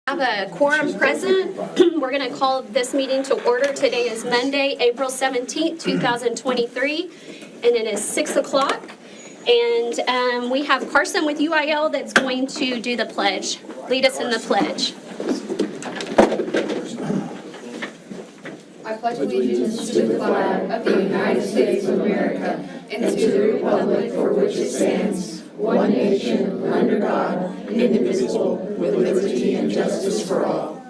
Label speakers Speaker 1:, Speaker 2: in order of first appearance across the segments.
Speaker 1: Have a quorum present. We're going to call this meeting to order. Today is Monday, April 17th, 2023, and it is 6 o'clock. And we have Carson with UIL that's going to do the pledge. Lead us in the pledge.
Speaker 2: I pledge allegiance to the flag of the United States of America and to the republic for which it stands, one nation, under God, indivisible, with liberty and justice for all.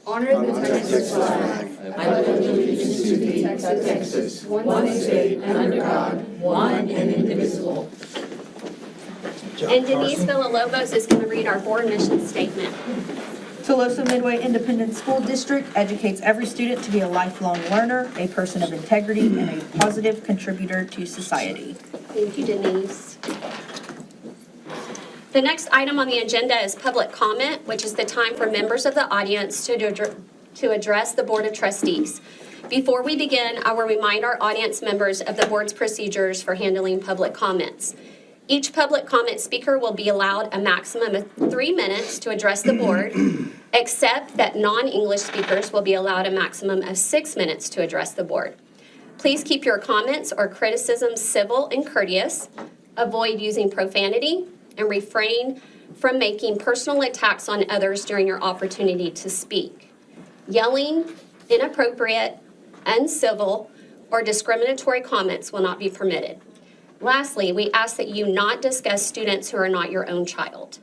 Speaker 2: Honor the Texas flag. I pledge allegiance to thee, Texas, one state, under God, one and indivisible.
Speaker 1: And Denise Villalobos is going to read our board mission statement.
Speaker 3: Tolosa Midway Independent School District educates every student to be a lifelong learner, a person of integrity, and a positive contributor to society.
Speaker 1: Thank you, Denise. The next item on the agenda is public comment, which is the time for members of the audience to address the Board of Trustees. Before we begin, I will remind our audience members of the board's procedures for handling public comments. Each public comment speaker will be allowed a maximum of 3 minutes to address the board, except that non-English speakers will be allowed a maximum of 6 minutes to address the board. Please keep your comments or criticisms civil and courteous. Avoid using profanity and refrain from making personal attacks on others during your opportunity to speak. Yelling, inappropriate, uncivil, or discriminatory comments will not be permitted. Lastly, we ask that you not discuss students who are not your own child.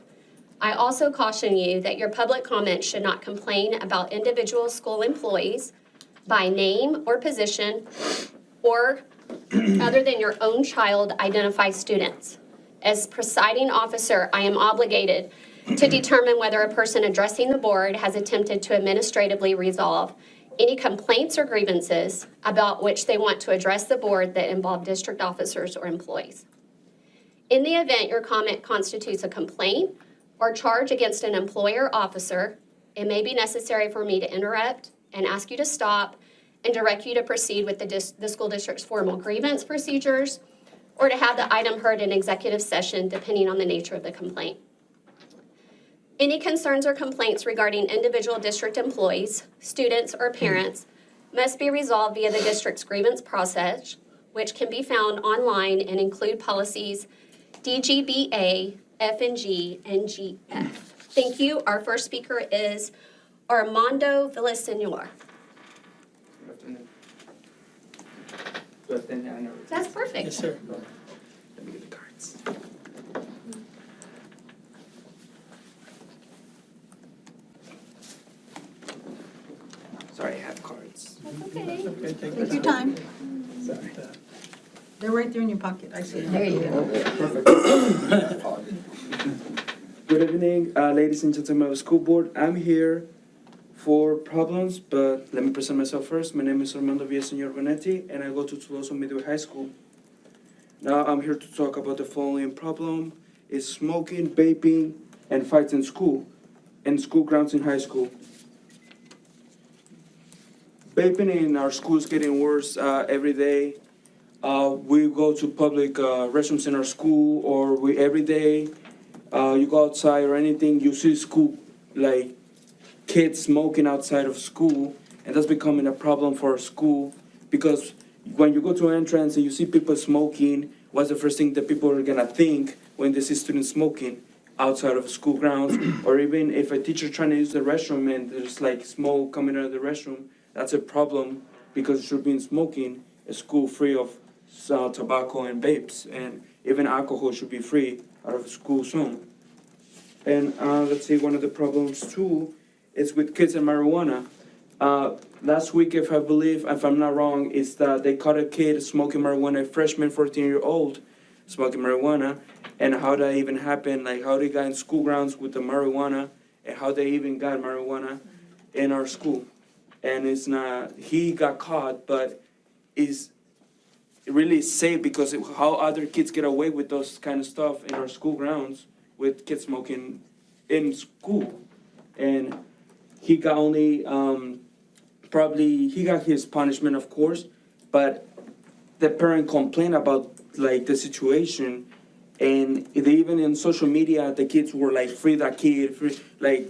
Speaker 1: I also caution you that your public comments should not complain about individual school employees by name or position, or other than your own child identify students. As presiding officer, I am obligated to determine whether a person addressing the board has attempted to administratively resolve any complaints or grievances about which they want to address the board that involve district officers or employees. In the event your comment constitutes a complaint or charge against an employer or officer, it may be necessary for me to interrupt and ask you to stop and direct you to proceed with the school district's formal grievance procedures or to have the item heard in executive session, depending on the nature of the complaint. Any concerns or complaints regarding individual district employees, students, or parents must be resolved via the district's grievance process, which can be found online and include policies DGBA, F&G, and GF. Thank you. Our first speaker is Armando Villasenor. That's perfect.
Speaker 4: Yes, sir. Let me get the cards. Sorry, I have cards.
Speaker 1: That's okay.
Speaker 4: Okay,
Speaker 3: Take your time.
Speaker 4: Sorry.
Speaker 3: They're right there in your pocket. I see them.
Speaker 2: There you go.
Speaker 4: Perfect. Good evening, ladies and gentlemen of the school board. I'm here for problems, but let me present myself first. My name is Armando Villasenor Bonetti, and I go to Tolosa Midway High School. Now I'm here to talk about the following problem: is smoking, vaping, and fights in school grounds in high school. Vaping in our school is getting worse every day. We go to public restrooms in our school, or every day you go outside or anything, you see school, like kids smoking outside of school, and that's becoming a problem for our school, because when you go to an entrance and you see people smoking, what's the first thing that people are gonna think when they see students smoking outside of school grounds? Or even if a teacher trying to use the restroom and there's like smoke coming out of the restroom, that's a problem, because it should be smoking a school free of tobacco and vapes, and even alcohol should be free out of the school zone. And let's see, one of the problems too is with kids and marijuana. Last week, if I'm not wrong, is that they caught a kid smoking marijuana, a freshman, 14-year-old, smoking marijuana, and how that even happened, like how they got in school grounds with the marijuana, and how they even got marijuana in our school. And it's not, he got caught, but it's really safe, because how other kids get away with those kind of stuff in our school grounds with kids smoking in school. And he got only, he got his punishment, of course, but the parent complained about like the situation, and they even in social media, the kids were like, free that kid, free, like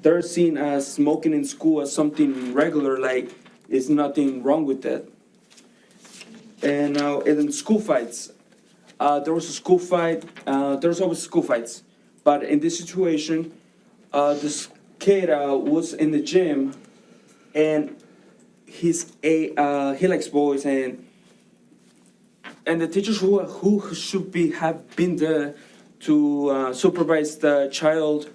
Speaker 4: they're seen as smoking in school as something regular, like it's nothing wrong with that. And now in school fights, there was a school fight. There's always school fights, but in this situation, this kid was in the gym, and he likes boys, and the teachers who should have been there to supervise the child,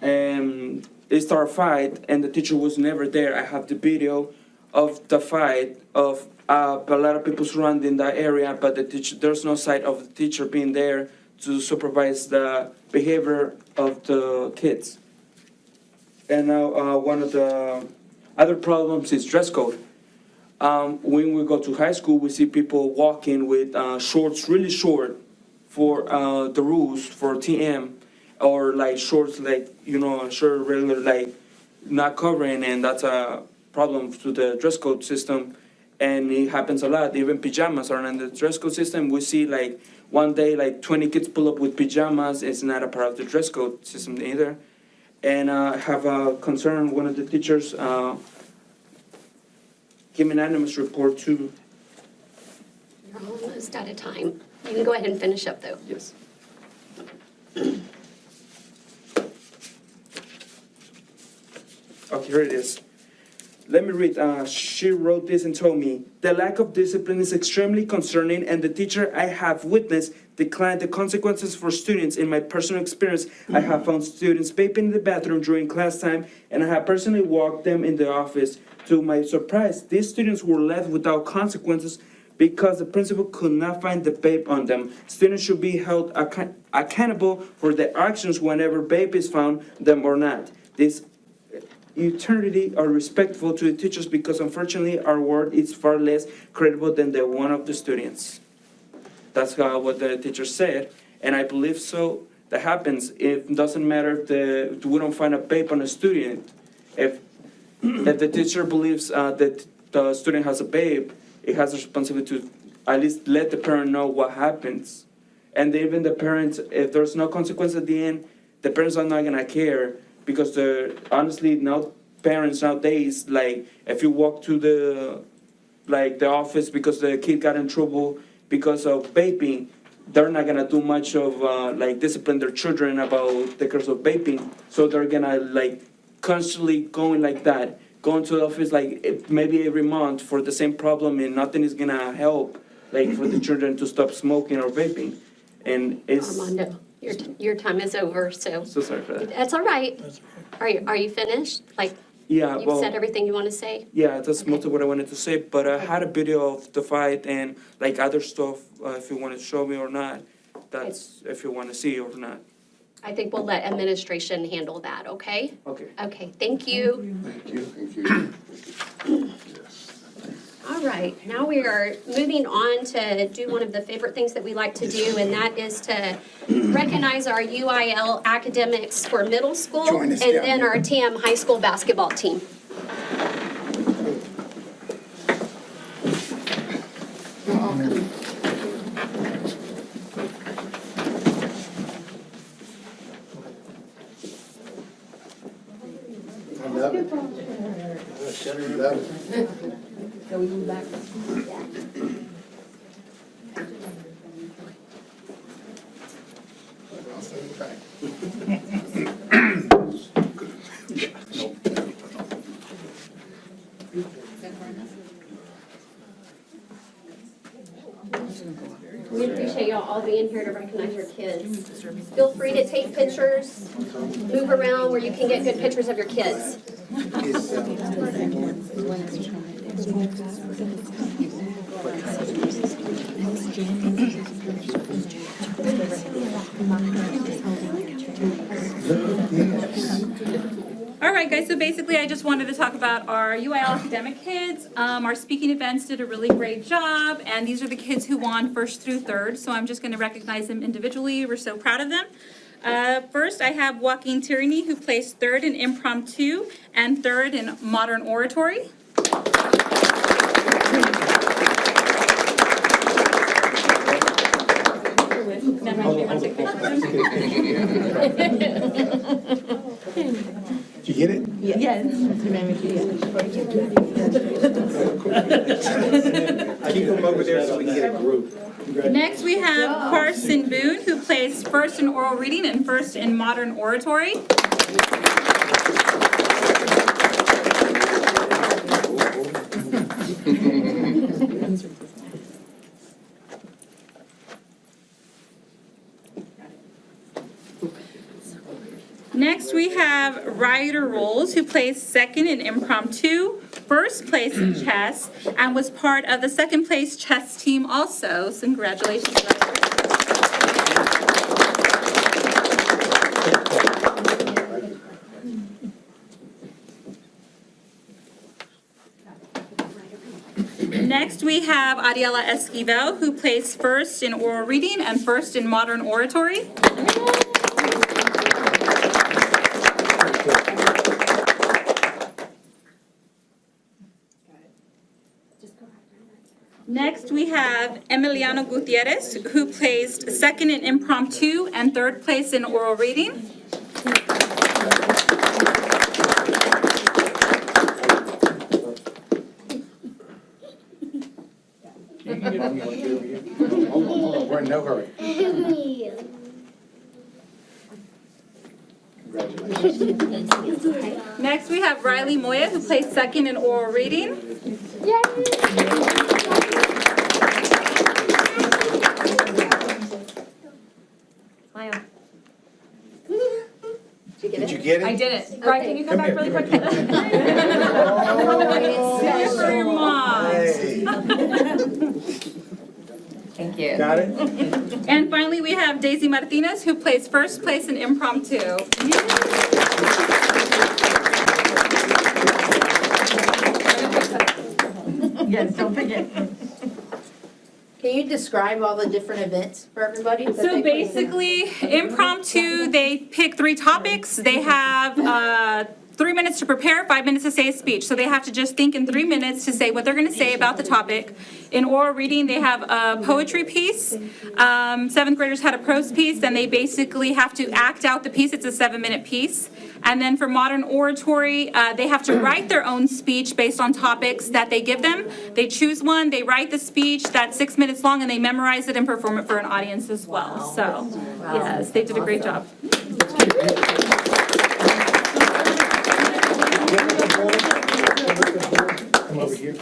Speaker 4: and they start a fight, and the teacher was never there. I have the video of the fight of a lot of people surrounding that area, but the teacher, there's no sight of the teacher being there to supervise the behavior of the kids. And now one of the other problems is dress code. When we go to high school, we see people walking with shorts really short for the rules for TM, or like shorts like, shirt regular, like not covering, and that's a problem to the dress code system. And it happens a lot. Even pajamas are in the dress code system. We see like one day like 20 kids pull up with pajamas. It's not a part of the dress code system either. And I have a concern. One of the teachers gave an anonymous report too.
Speaker 1: You're almost out of time. You can go ahead and finish up, though.
Speaker 4: Yes. Okay, here it is. Let me read. She wrote this and told me, the lack of discipline is extremely concerning, and the teacher I have witnessed declined the consequences for students. In my personal experience, I have found students vaping in the bathroom during class time, and I have personally walked them in the office. To my surprise, these students were left without consequences because the principal could not find the vape on them. Students should be held accountable for their actions whenever vape is found, them or not. This eternity are respectful to the teachers, because unfortunately our word is far less credible than the one of the students. That's what the teacher said, and I believe so. That happens. It doesn't matter if we don't find a vape on a student. If the teacher believes that the student has a vape, it has a responsibility to at least let the parent know what happens. And even the parents, if there's no consequence at the end, the parents are not gonna care. Because honestly, now parents nowadays, like if you walk to the office because the kid got in trouble because of vaping, they're not gonna do much of discipline their children about the curse of vaping. So they're gonna constantly going like that, going to the office maybe every month for the same problem, and nothing is gonna help for the children to stop smoking or vaping. And it's
Speaker 1: Armando, your time is over, so.
Speaker 4: so sorry for that.
Speaker 1: That's all right. Are you finished?
Speaker 4: Yeah,
Speaker 1: You've
Speaker 4: well.
Speaker 1: said everything you want to say?
Speaker 4: Yeah, that's most of what I wanted to say, but I had a video of the fight and other stuff, if you want to show me or not. That's if you want to see or not.
Speaker 1: I think we'll let administration handle that, okay?
Speaker 4: Okay.
Speaker 1: Okay, thank you.
Speaker 5: Thank you. Thank you.
Speaker 1: All right, now we are moving on to do one of the favorite things that we like to do, and that is to recognize our UIL academics for middle school
Speaker 5: Join
Speaker 1: and
Speaker 5: us down
Speaker 1: then
Speaker 5: here.
Speaker 1: our TM high school basketball team.
Speaker 5: I love it. Love it. I'll send it back.
Speaker 1: We appreciate y'all all being here to recognize your kids. Feel free to take pictures, move around where you can get good pictures of your kids.
Speaker 6: All right, guys, so basically I just wanted to talk about our UIL academic kids. Our speaking events did a really great job, and these are the kids who won first through third, so I'm just going to recognize them individually. We're so proud of them. First, I have Joaquin Tierney, who placed third in impromptu and third in modern oratory. Then Ashley, you want to take pictures of them?
Speaker 5: Yeah.
Speaker 3: Yes.
Speaker 7: Keep them over there so we can get a group.
Speaker 6: Next, we have Carson Boone, who placed first in oral reading and first in modern oratory. Next, we have Ryder Rolls, who placed second in impromptu, first place in chess, and was part of the second place chess team also. So congratulations, Ryder. Next, we have Ariela Esquivel, who placed first in oral reading and first in modern oratory. Next, we have Emiliano Gutierrez, who placed second in impromptu and third place in oral reading.
Speaker 7: Hold on, we're in no hurry. Congratulations.
Speaker 6: Next, we have Riley Moya, who placed second in oral reading.
Speaker 7: Did you get it?
Speaker 2: I did it.
Speaker 6: Brian, can you come back really quick? For your mom.
Speaker 7: Hey,
Speaker 2: Thank you.
Speaker 7: got it?
Speaker 6: And finally, we have Daisy Martinez, who placed first place in impromptu.
Speaker 3: Yes, don't forget.
Speaker 8: Can you describe all the different events for everybody? that
Speaker 6: So
Speaker 8: they play?
Speaker 6: basically, impromptu, they pick 3 topics. They have 3 minutes to prepare, 5 minutes to say a speech. So they have to just think in 3 minutes to say what they're going to say about the topic. In oral reading, they have a poetry piece. 7th graders had a prose piece, and they basically have to act out the piece. It's a 7-minute piece. And then for modern oratory, they have to write their own speech based on topics that they give them. They choose one, they write the speech that's 6 minutes long, and they memorize it and perform it for an audience as well. So, yes, they did a great job.
Speaker 7: Come over here.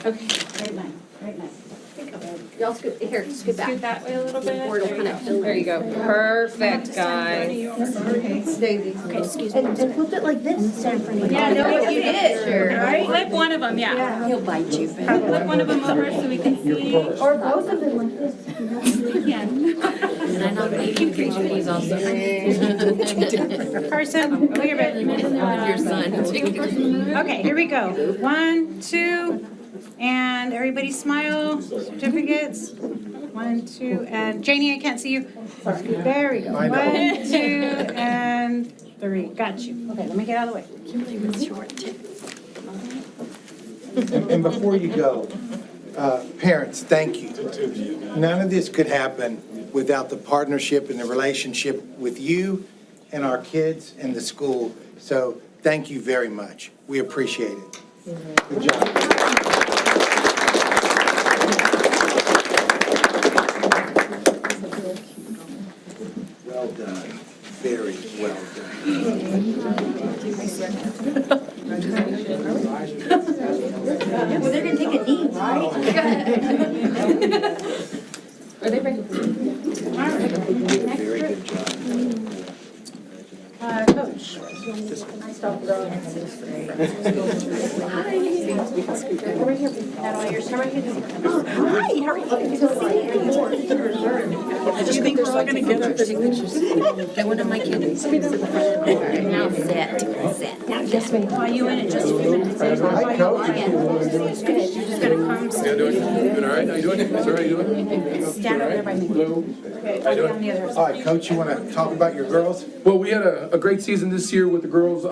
Speaker 8: Y'all scoot, here, scoot back.
Speaker 6: Scoot that way a little bit.
Speaker 8: Board will kind of fill
Speaker 2: There you go. Perfect, guys.
Speaker 3: And flip it like this.
Speaker 6: Yeah, no, you did.
Speaker 2: Sure.
Speaker 3: Right?
Speaker 6: Flip one of them, yeah.
Speaker 2: He'll bite you.
Speaker 6: Flip one of them over so we can see.
Speaker 3: Or both of them like this.
Speaker 6: We can.
Speaker 2: And I nominate you for each of these also.
Speaker 9: Carson, put your back.
Speaker 2: Your son.
Speaker 9: Okay, here we go. 1, 2, and everybody smile. Certificates. 1, 2, and Janie, I can't see you. There we go.
Speaker 7: I know.
Speaker 9: 1, 2, and 3. Got you. Okay, let me get out of the way.
Speaker 7: And before you go, parents, thank you. None of this could happen without the partnership and the relationship with you and our kids and the school. So thank you very much. We appreciate it. Good job. Well done. Very well done.
Speaker 3: Well, they're gonna take a knee, right?
Speaker 2: Are they ready?
Speaker 7: Very good job.
Speaker 9: Coach.
Speaker 3: Hi, how are you?
Speaker 9: Do you think we're all gonna get our
Speaker 2: And one of my kids. Now set. Now just wait.
Speaker 9: While you in it, just a few minutes.
Speaker 7: Hi, Coach.
Speaker 9: You're just gonna come stand
Speaker 10: Doing all right? How you doing? Sir, how you doing?
Speaker 9: over there by me.
Speaker 10: Hello.
Speaker 9: Okay, I'll be on the other side.
Speaker 7: All right, Coach, you want to talk about your girls?
Speaker 10: Well, we had a great season this year with the girls.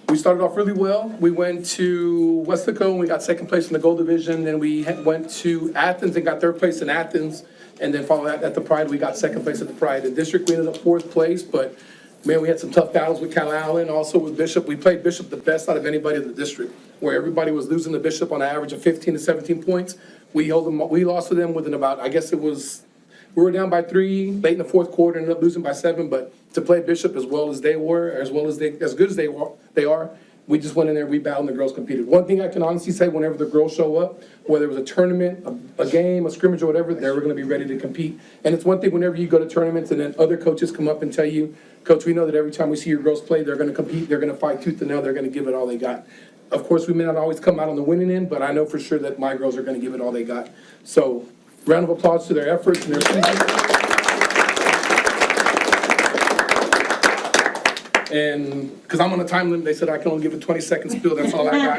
Speaker 10: We started off really well. We went to Westlaco and we got second place in the gold division. Then we went to Athens and got third place in Athens. And then followed that at the Pride, we got second place at the Pride. In district, we ended up fourth place, but Man, we had some tough battles with Cal Allen, also with Bishop. We played Bishop the best out of anybody in the district, where everybody was losing to Bishop on an average of 15 to 17 points. We lost to them within about, I guess it was, we were down by 3 late in the fourth quarter, ended up losing by 7, but to play Bishop as well as they were, as good as they are, we just went in there, we battled, and the girls competed. One thing I can honestly say, whenever the girls show up, whether it was a tournament, a game, a scrimmage, or whatever, they're gonna be ready to compete. And it's one thing whenever you go to tournaments and then other coaches come up and tell you, Coach, we know that every time we see your girls play, they're gonna compete, they're gonna fight tooth and nail, they're gonna give it all they got. Of course, we may not always come out on the winning end, but I know for sure that my girls are gonna give it all they got. So, round of applause to their efforts and their season. And, because I'm on a time limit, they said I can only give a 20-second spiel, that's all I got.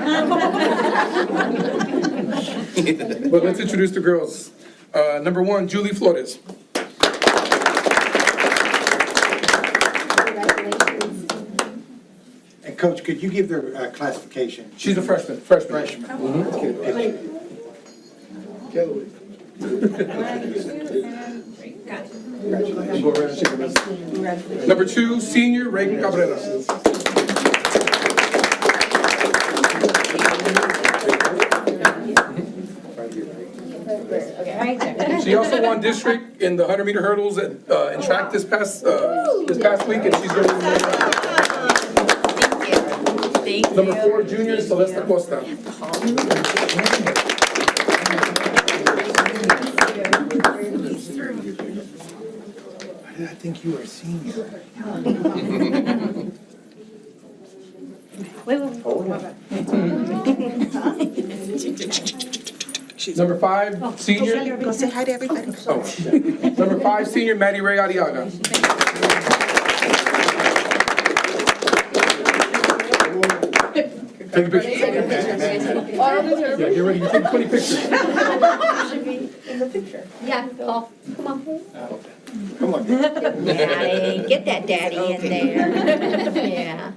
Speaker 10: But let's introduce the girls. Number 1, Julie Flores.
Speaker 7: And Coach, could you give their classification?
Speaker 10: She's a freshman.
Speaker 7: Freshman. Let's get a picture.
Speaker 10: Go around and shake hands. Number 2, senior Reagan Cabrera. She also won district in the 100-meter hurdles in track this past week, and she's going to Number 4, junior Celeste Costa.
Speaker 7: Why did I think you were a senior?
Speaker 10: Number 5, senior.
Speaker 3: Go say hi to everybody.
Speaker 10: Oh. Number 5, senior Maddie Ray Arriaga. Take a picture. Yeah, get ready. You take 20 pictures.
Speaker 1: Yeah, Paul, come on.
Speaker 7: Come on.
Speaker 8: Daddy, get that daddy in there. Yeah.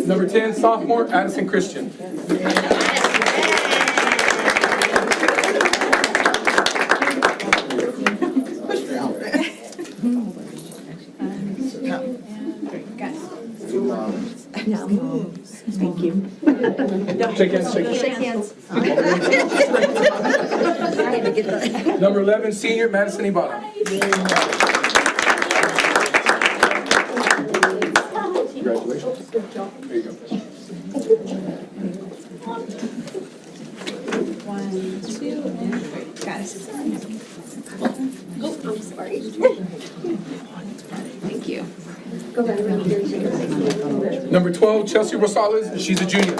Speaker 10: Number 10, sophomore Addison Christian.
Speaker 3: Thank you.
Speaker 10: Shake hands, shake hands. Number 11, senior Madison Ibarra. Congratulations. There you go.
Speaker 9: 1, 2, and 3. Got it.
Speaker 1: Oh, I'm sorry. Thank you.
Speaker 10: Number 12, Chelsea Rosales. She's a junior.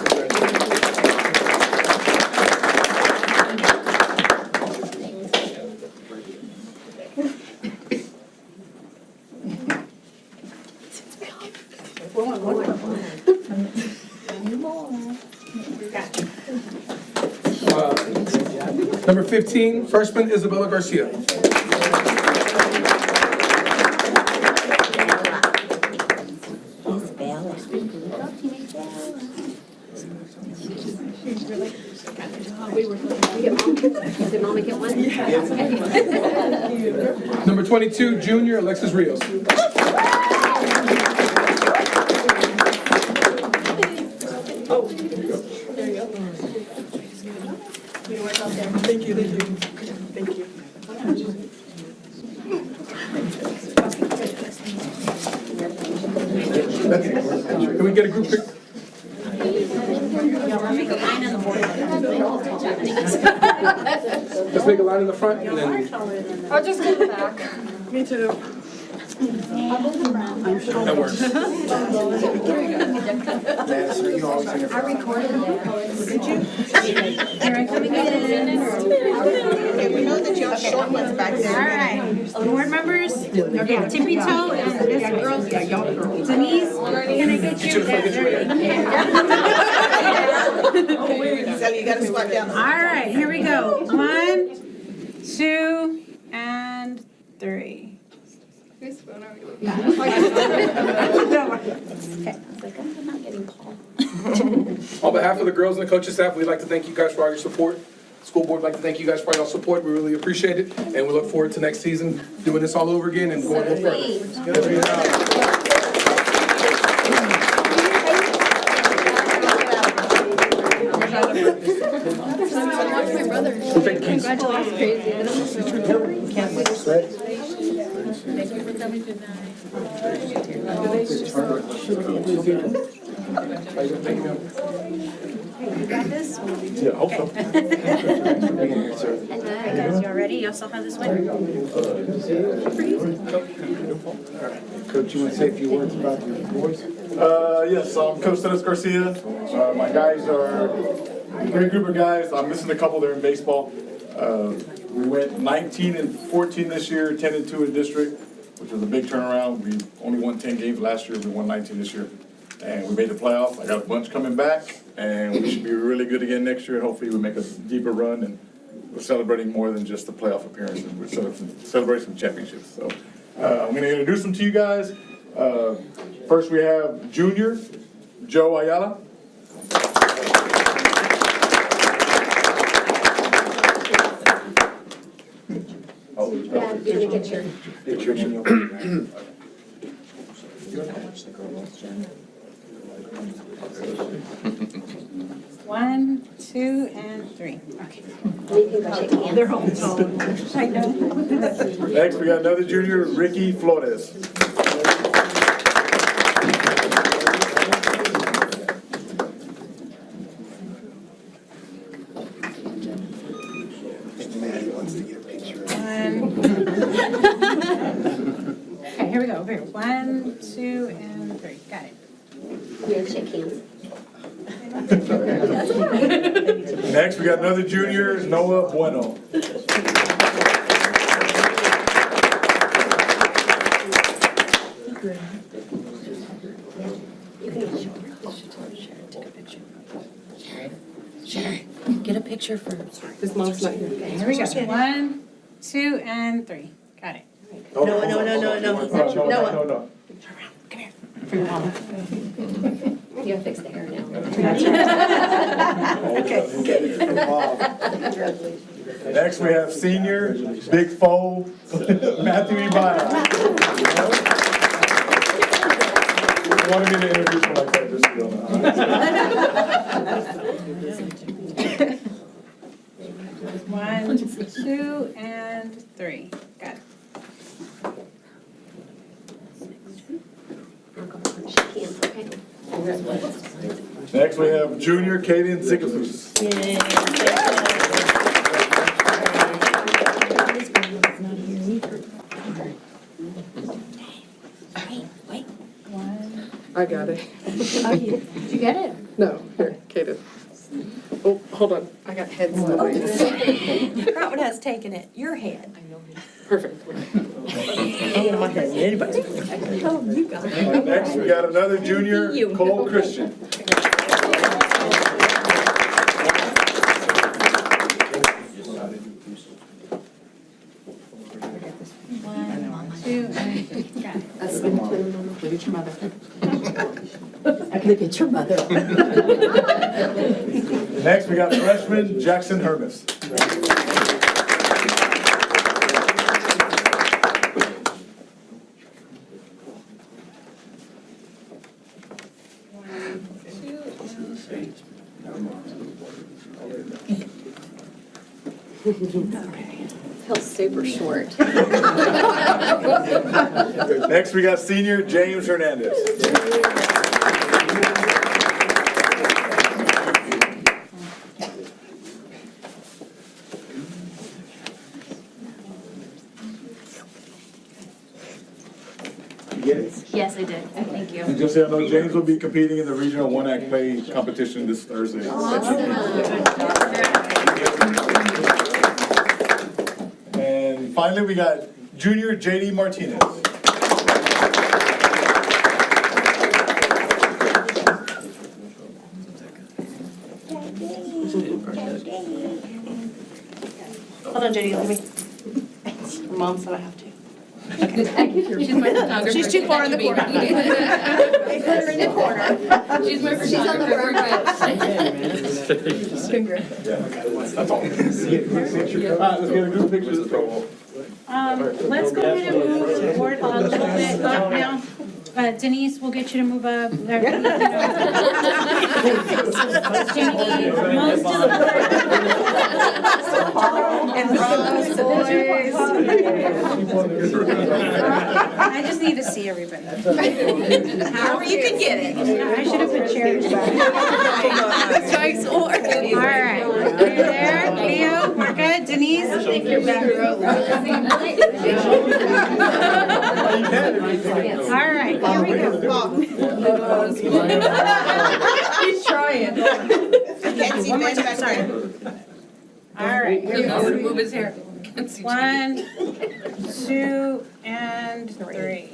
Speaker 10: Number 15, freshman Isabella Garcia.
Speaker 1: Did Mama get one?
Speaker 10: Number 22, junior Alexis Rios. Can we get a group pic? Let's make a line in the front and then.
Speaker 2: I'll just go back. Me too.
Speaker 10: That works.
Speaker 7: Madison, are you always in there?
Speaker 3: We know that you have short ones back there.
Speaker 9: All right, board members, okay, tippy toe and this girl, Denise, can I get you?
Speaker 3: Sally, you gotta squat down.
Speaker 9: All right, here we go. 1, 2, and 3.
Speaker 2: Whose phone are we looking
Speaker 10: On behalf of the girls and the coaching staff, we'd like to thank you guys for all your support. School board, would like to thank you guys for your support. We really appreciate it. And we look forward to next season, doing this all over again and going a little further.
Speaker 9: You guys, y'all ready? Y'all still have this one?
Speaker 7: Coach, you want to say a few words about your boys?
Speaker 11: Yes, I'm Coach Dennis Garcia. My guys are a great group of guys. I'm missing a couple there in baseball. We went 19-14 this year, 10-2 in district, which was a big turnaround. We only won 10 games last year. We won 19 this year. And we made the playoffs. I got a bunch coming back, and we should be really good again next year. And hopefully we make a deeper run, and we're celebrating more than just the playoff appearances. We're celebrating some championships. So I'm going to introduce them to you guys. First, we have Junior Joe Ayala.
Speaker 1: Dad, you're gonna get your.
Speaker 9: One, two, and three. Okay.
Speaker 1: We can go shake hands.
Speaker 9: They're all tall. I know.
Speaker 11: Next, we got another junior, Ricky Flores.
Speaker 7: Maddie wants to get a picture.
Speaker 9: Okay, here we go. Here, 1, 2, and 3. Got it.
Speaker 1: We're gonna shake hands.
Speaker 11: Next, we got another junior, Noah Bueno.
Speaker 8: Get a picture first.
Speaker 2: His mom's not here.
Speaker 9: Here we go. 1, 2, and 3. Got it.
Speaker 11: No.
Speaker 1: You gotta fix the hair now.
Speaker 11: Next, we have senior, big foe, Matthew Ibaya. Wanted me to introduce him like that, just so you know.
Speaker 9: 1, 2, and 3. Got it.
Speaker 1: Shake hands, okay?
Speaker 11: Next, we have junior Kaden Zigafus.
Speaker 2: I got it.
Speaker 8: Did you get it?
Speaker 2: No, here, Kaden. Oh, hold on. I got heads.
Speaker 3: That one has taken it. Your head.
Speaker 2: Perfect.
Speaker 11: Next, we got another junior, Cole Christian.
Speaker 2: Look at your mother.
Speaker 8: Look at your mother.
Speaker 11: Next, we got freshman Jackson Hermes.
Speaker 1: Feels super short.
Speaker 11: Next, we got senior James Hernandez. You get it?
Speaker 6: Yes, I did. Thank you.
Speaker 11: And just so you know, James will be competing in the regional one-act play competition this Thursday. And finally, we got junior JD Martinez.
Speaker 3: Hold on, Judy, let me. Mom said I have to.
Speaker 6: She's my photographer.
Speaker 3: She's too far in the corner.
Speaker 6: Put her in the corner. She's my photographer.
Speaker 11: That's all. All right, let's get a group picture.
Speaker 9: Let's go ahead and move the board a little bit up now. Denise, we'll get you to move up. Jamie, most of the I just need to see everybody.
Speaker 8: However you can get it.
Speaker 9: I should have put chairs back. All right, are you there? Leo, we're good. Denise? I think you're back row. All right, here we go.
Speaker 8: He's trying. Can't see much back there.
Speaker 9: All right, here we go.
Speaker 2: Move his hair.
Speaker 9: 1, 2, and 3.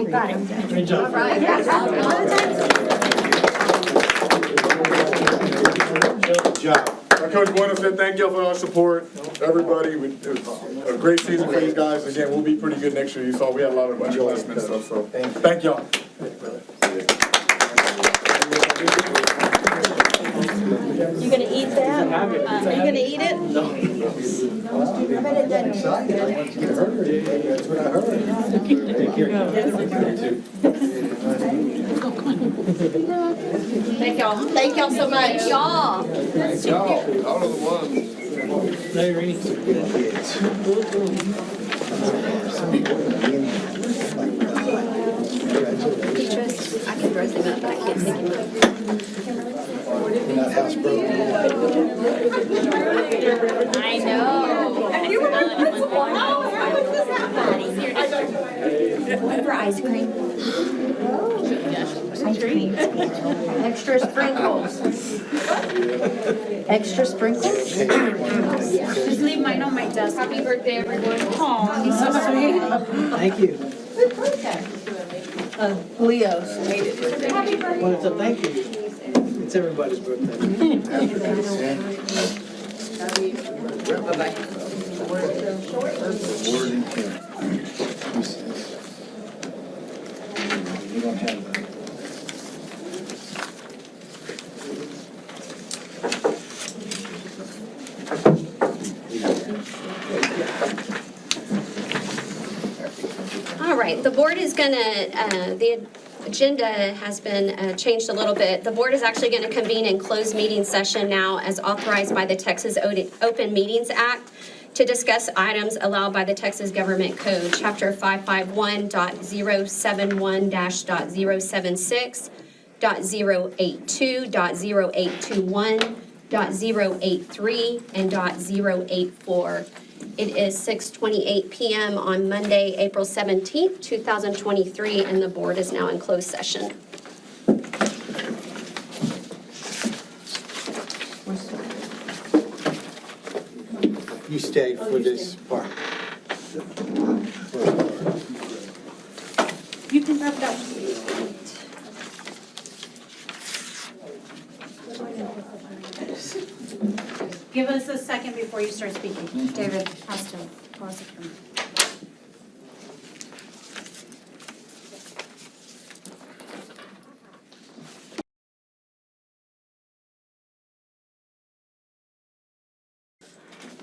Speaker 9: Got it.
Speaker 1: All right.
Speaker 7: Good job.
Speaker 11: Coach Bueno said thank y'all for our support, everybody. It was a great season for these guys. Again, we'll be pretty good next year. You saw we had a lot of bunch of last minute stuff, so thank y'all.
Speaker 8: You gonna eat that? Are you gonna eat it? No. I bet it doesn't.
Speaker 7: That's what I heard.
Speaker 8: Thank y'all. Thank y'all so much.
Speaker 1: Y'all.
Speaker 5: Y'all are the ones.
Speaker 1: Beatrice, I can dress him up, but I can't take him up.
Speaker 7: We're not housebroken.
Speaker 1: I know. And you were my principal. One for ice cream. Ice cream. Extra sprinkles. Extra sprinkles?
Speaker 9: Just leave mine on my desk.
Speaker 1: Happy birthday, everyone.
Speaker 9: Aw, he's so sweet.
Speaker 3: Thank you. Leo's.
Speaker 12: Well, it's a thank you. It's everybody's birthday.
Speaker 7: You don't have that.
Speaker 1: All right, the board is gonna, the agenda has been changed a little bit. The board is actually gonna convene in closed meeting session now as authorized by the Texas Open Meetings Act to discuss items allowed by the Texas Government Code, Chapter 551.071-.076, .082, .0821, .083, and .084. It is 6:28 PM on Monday, April 17th, 2023, and the board is now in closed session.
Speaker 7: You stay for this part.
Speaker 9: You can wrap it up. Give us a second before you start speaking. David has to pause the camera.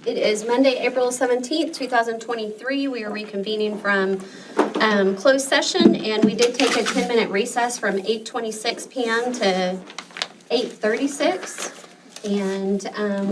Speaker 1: It is Monday, April 17th, 2023. We are reconvening from closed session, and we did take a 10-minute recess from 8:26 PM to 8:36. And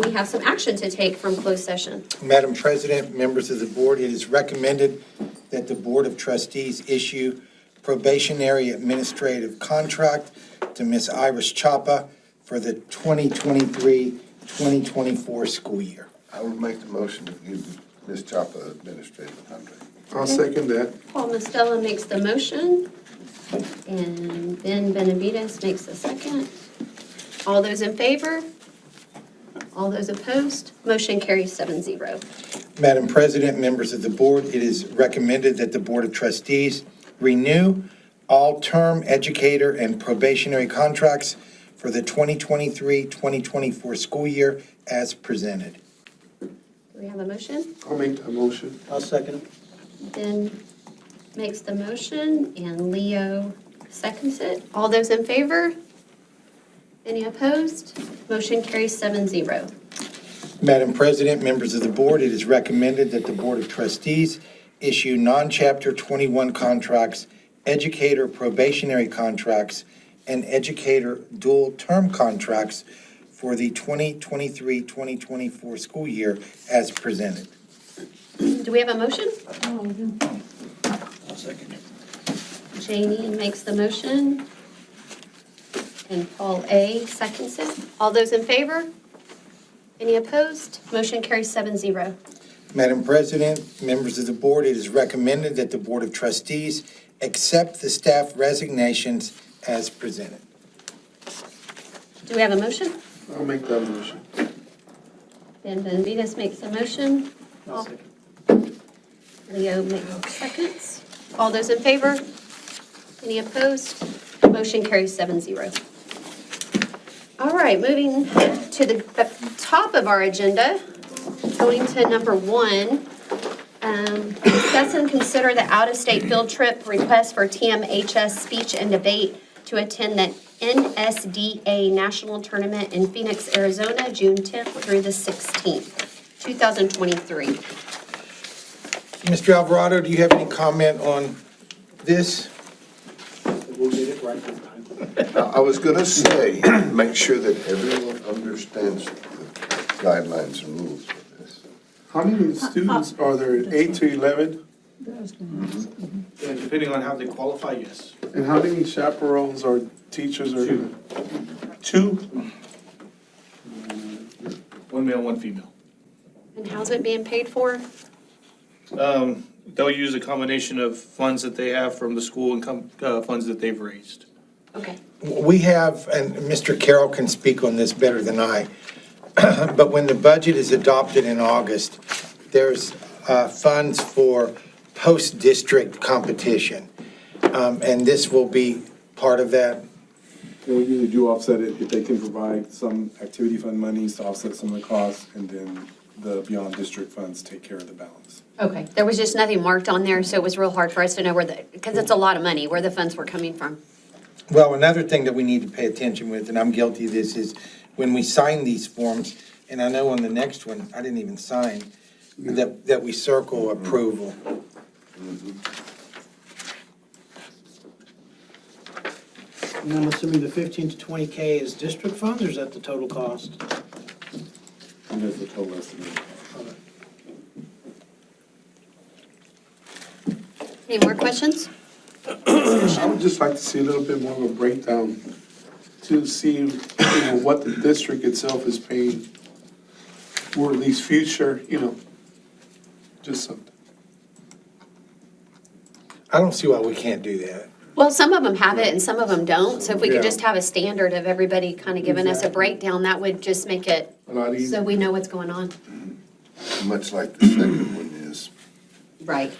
Speaker 1: we have some action to take from closed session.
Speaker 7: Madam President, members of the board, it is recommended that the Board of Trustees issue probationary administrative contract to Ms. Iris Chapa for the 2023-2024 school year.
Speaker 5: I would make the motion to give Ms. Chapa administrative contract.
Speaker 10: I'll second that.
Speaker 1: Paul Mastella makes the motion, and Ben Benavides makes the second. All those in favor? All those opposed? Motion carries 7-0.
Speaker 7: Madam President, members of the board, it is recommended that the Board of Trustees renew all term educator and probationary contracts for the 2023-2024 school year as presented.
Speaker 1: Do we have a motion?
Speaker 10: I'll make that motion.
Speaker 12: I'll second it.
Speaker 1: Ben makes the motion, and Leo seconds it. All those in favor? Any opposed? Motion carries 7-0.
Speaker 7: Madam President, members of the board, it is recommended that the Board of Trustees issue non-Chapter 21 contracts, educator probationary contracts, and educator dual-term contracts for the 2023-2024 school year as presented.
Speaker 1: Do we have a motion?
Speaker 12: I'll second it.
Speaker 1: Janie makes the motion. And Paul A. seconds it. All those in favor? Any opposed? Motion carries 7-0.
Speaker 7: Madam President, members of the board, it is recommended that the Board of Trustees accept the staff resignations as presented.
Speaker 1: Do we have a motion?
Speaker 10: I'll make that motion.
Speaker 1: Ben Benavides makes the motion.
Speaker 12: I'll second.
Speaker 1: Leo makes seconds. All those in favor? Any opposed? Motion carries 7-0. All right, moving to the top of our agenda, going to number 1. Discuss and consider the out-of-state field trip request for TMHS speech and debate to attend the NSDA National Tournament in Phoenix, Arizona, June 10th through the 16th, 2023.
Speaker 7: Mr. Alvarado, do you have any comment on this?
Speaker 12: We'll get it right this time.
Speaker 5: Now, I was gonna say, make sure that everyone understands the guidelines and rules of this.
Speaker 10: How many students are there, 8 to 11?
Speaker 12: And depending on how they qualify, yes.
Speaker 10: And how many chaperones or teachers are? Two?
Speaker 12: 1 male, 1 female.
Speaker 1: And how's it being paid for?
Speaker 12: They'll use a combination of funds that they have from the school and funds that they've raised.
Speaker 1: Okay.
Speaker 7: We have, and Mr. Carroll can speak on this better than I, but when the budget is adopted in August, there's funds for post-district competition. And this will be part of that.
Speaker 13: And we usually do offset it if they can provide some activity fund monies to offset some of the costs, and then the beyond district funds take care of the balance.
Speaker 1: Okay, there was just nothing marked on there, so it was real hard for us to know because it's a lot of money, where the funds were coming from.
Speaker 7: Well, another thing that we need to pay attention with, and I'm guilty of this, is when we sign these forms, and I know on the next one, I didn't even sign, that we circle approval.
Speaker 12: And I'm assuming the 15 to 20K is district funds, or is that the total cost?
Speaker 13: And that's the total estimate.
Speaker 1: Any more questions?
Speaker 10: I would just like to see a little bit more of a breakdown to see, what the district itself is paying, or at least future, just something.
Speaker 7: I don't see why we can't do that.
Speaker 1: Well, some of them have it and some of them don't, so if we
Speaker 7: Yeah.
Speaker 1: could just have a standard of everybody kind of giving us a breakdown, that would just make it
Speaker 10: A lot
Speaker 1: so
Speaker 10: easier.
Speaker 1: we know what's going on.
Speaker 5: Much like the second one is.
Speaker 1: Right.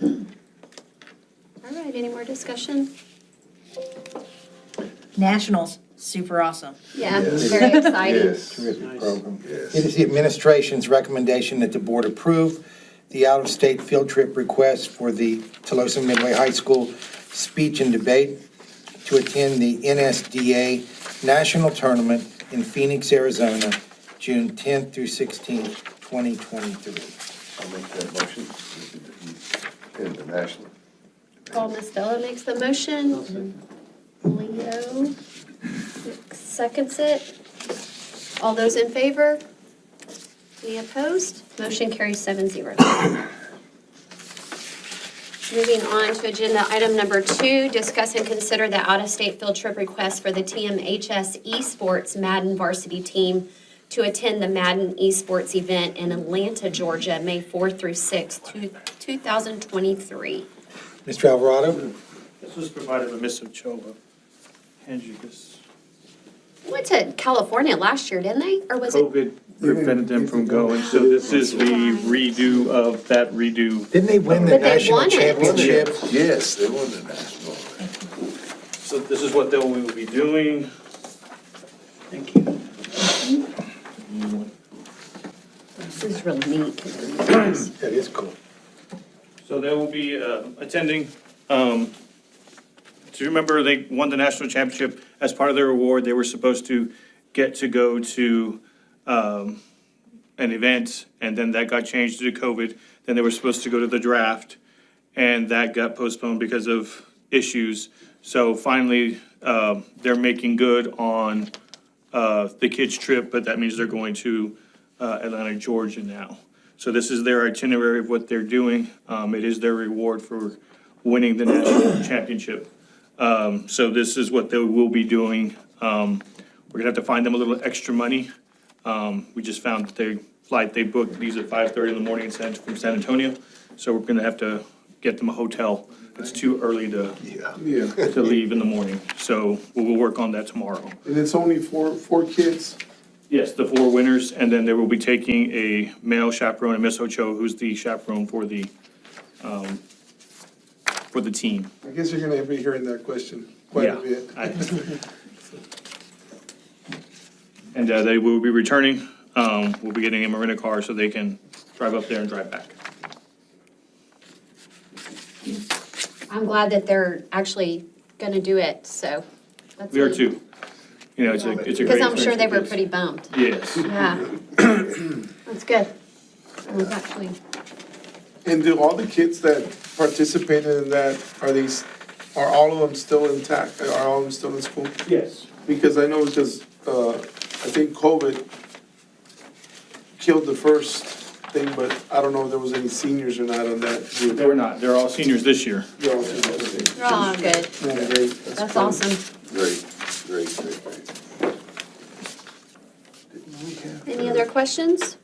Speaker 1: All right, any more discussion?
Speaker 3: Nationals, super awesome.
Speaker 1: Yeah,
Speaker 5: Yes.
Speaker 1: very exciting.
Speaker 5: Yes,
Speaker 7: Terrific
Speaker 5: program,
Speaker 7: It
Speaker 5: yes.
Speaker 7: is the administration's recommendation that the board approve the out-of-state field trip request for the Tolosa Midway High School speech and debate to attend the NSDA National Tournament in Phoenix, Arizona, June 10th through 16th, 2023.
Speaker 5: I'll make that motion. In the national.
Speaker 1: Paul Mostello makes the motion. Leo seconds it. All those in favor? Any opposed? Motion carries 7-0. Moving on to agenda item number 2, discuss and consider the out-of-state field trip request for the TMHS Esports Madden varsity team to attend the Madden Esports event in Atlanta, Georgia, May 4th through 6th, 2023.
Speaker 7: Mr. Alvarado?
Speaker 12: This was provided by Ms. Ochoa. Hand you this.
Speaker 1: Went to California last year, didn't they? Or was it?
Speaker 12: COVID prevented them from going, so this is the redo of that redo.
Speaker 7: Didn't they win the
Speaker 1: But they
Speaker 7: national
Speaker 1: won it.
Speaker 7: championship?
Speaker 5: Yes, they won the national.
Speaker 12: So this is what they will be doing. Thank you.
Speaker 1: This is really neat.
Speaker 7: That is cool.
Speaker 12: So they will be attending
Speaker 14: Do you remember they won the national championship? As part of their award, they were supposed to get to go to an event, and then that got changed due to COVID. Then they were supposed to go to the draft, and that got postponed because of issues. So finally, they're making good on the kids' trip, but that means they're going to Atlanta, Georgia now. So this is their itinerary of what they're doing. It is their reward for winning the national championship. So this is what they will be doing. We're gonna have to find them a little extra money. We just found that the flight they booked leaves at 5:30 in the morning from San Antonio. So we're gonna have to get them a hotel. It's too early to leave in the morning. So we will work on that tomorrow.
Speaker 13: And it's only four kids?
Speaker 14: Yes, the 4 winners, and then they will be taking a male chaperone, and Miss Ocho, who's the chaperone for the team.
Speaker 13: I guess you're gonna be hearing that question quite a bit.
Speaker 14: And they will be returning. We'll be getting them a rental car so they can drive up there and drive back.
Speaker 1: I'm glad that they're actually gonna do it, so. that's
Speaker 14: We are
Speaker 1: good.
Speaker 14: too. You know, it's a great.
Speaker 1: Because I'm sure they
Speaker 14: experience
Speaker 1: were
Speaker 14: for kids.
Speaker 1: pretty bummed.
Speaker 14: Yes.
Speaker 1: Yeah. That's good. I was actually,
Speaker 13: And do all the kids that participated in that, are all of them still intact? Are all of them still in school?
Speaker 14: Yes.
Speaker 13: Because I know because, I think COVID killed the first thing, but I don't know if there was any seniors or not on that group.
Speaker 14: They were not. They're all seniors this year.
Speaker 13: They're all seniors, okay.
Speaker 1: they're all good.
Speaker 13: Yeah, great.
Speaker 1: That's awesome.
Speaker 5: Great.
Speaker 1: Any other questions?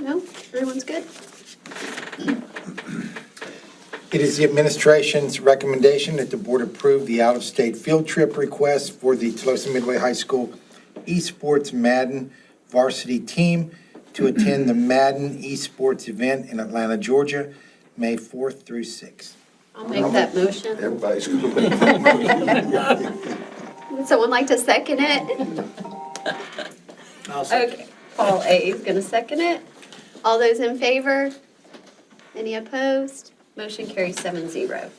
Speaker 1: No? Everyone's good?
Speaker 7: It is the administration's recommendation that the board approve the out-of-state field trip request for the Tolosa Midway High School Esports Madden varsity team to attend the Madden Esports event in Atlanta, Georgia, May 4th through 6th.
Speaker 1: I'll make that motion.
Speaker 5: Everybody's going.
Speaker 1: Would someone like to second it? Okay, Paul A. is gonna second it. All those in favor? Any opposed? Motion carries 7-0.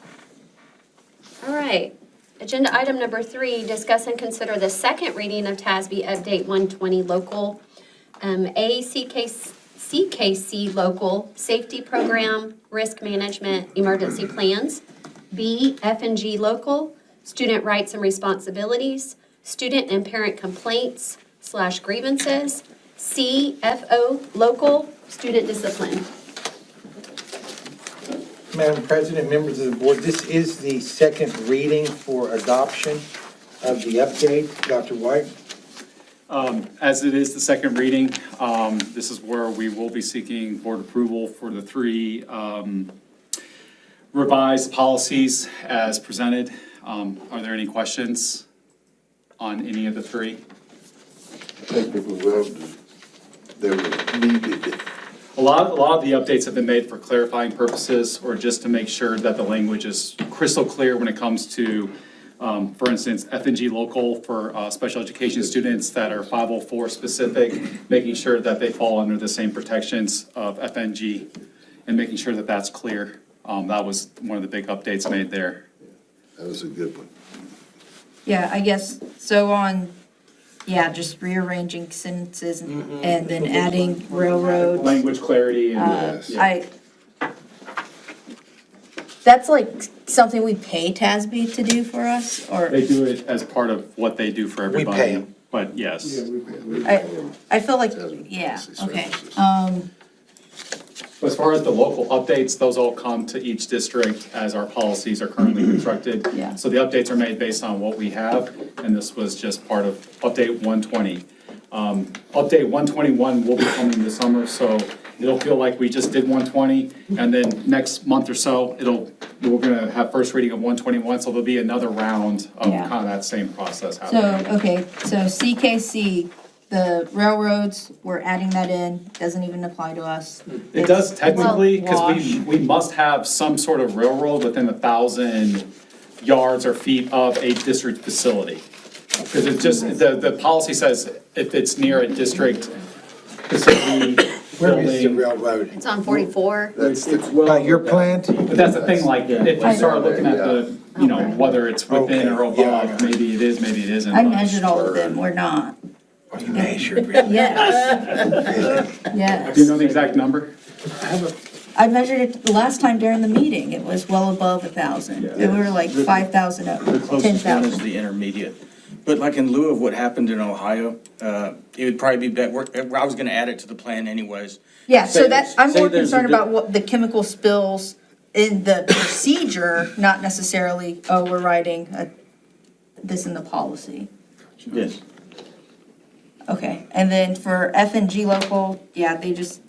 Speaker 1: All right, agenda item number 3, discuss and consider the second reading of TASB Update 120 Local, CKC Local Safety Program, Risk Management, Emergency Plans, B, F&G Local, Student Rights and Responsibilities, Student and Parent Complaints / Grievances, C, FO Local, Student Discipline.
Speaker 7: Madam President, members of the board, this is the second reading for adoption of the update. Dr. White?
Speaker 15: As it is the second reading, this is where we will be seeking board approval for the 3 revised policies as presented. Are there any questions on any of the 3?
Speaker 5: I think they were needed.
Speaker 15: A lot of the updates have been made for clarifying purposes or just to make sure that the language is crystal clear when it comes to, for instance, F&G Local for special education students that are 504 specific, making sure that they fall under the same protections of FNG and making sure that that's clear. That was one of the big updates made there.
Speaker 5: That was a good one.
Speaker 3: Yeah, I guess, so on, just rearranging sentences and then adding railroad.
Speaker 15: Language clarity and.
Speaker 3: That's like something we pay TASB to do for us, or?
Speaker 15: They do it as part of what they do for everybody.
Speaker 7: pay 'em.
Speaker 15: But yes.
Speaker 3: I feel like, okay.
Speaker 15: As far as the local updates, those all come to each district as our policies are currently constructed.
Speaker 3: Yeah.
Speaker 15: So the updates are made based on what we have, and this was just part of update 120. Update 121 will be coming this summer, so it'll feel like we just did 120, and then next month or so, we're gonna have first reading of 121, so there'll be another round of
Speaker 3: Yeah.
Speaker 15: kind of that same process
Speaker 3: So,
Speaker 15: happening.
Speaker 3: okay, so CKC, the railroads, we're adding that in, doesn't even apply to us.
Speaker 15: It does technically, because
Speaker 3: Wash.
Speaker 15: we must have some sort of railroad within 1,000 yards or feet of a district facility. Because it's just, the policy says if it's near a district facility
Speaker 7: Where is the
Speaker 15: building.
Speaker 7: railroad?
Speaker 1: It's on 44.
Speaker 5: That's the,
Speaker 7: By your plant?
Speaker 15: But that's the thing, like, if you start looking at the, you know, whether it's within or
Speaker 7: Okay, yeah.
Speaker 15: above, maybe it is, maybe it isn't.
Speaker 3: I
Speaker 15: but-
Speaker 3: measured all of them, we're not.
Speaker 7: Oh, you measured, really?
Speaker 3: Yes.
Speaker 15: Do you
Speaker 3: Yes.
Speaker 15: know the exact number?
Speaker 3: I measured it the last time during the meeting, it was well above 1,000. And we were like 5,000 up,
Speaker 16: The closest one is
Speaker 3: 10,000.
Speaker 16: the intermediate. But like in lieu of what happened in Ohio, it would probably be better, I was gonna add it to the plan anyways.
Speaker 3: Yeah, so
Speaker 16: Say
Speaker 3: that's,
Speaker 16: there's-
Speaker 3: I'm
Speaker 16: say
Speaker 3: more
Speaker 16: there's a
Speaker 3: concerned
Speaker 16: di-
Speaker 3: about what the chemical spills in the procedure, not necessarily, oh, we're writing this in the policy.
Speaker 16: Yes.
Speaker 3: Okay, and then for F and G local, yeah, they just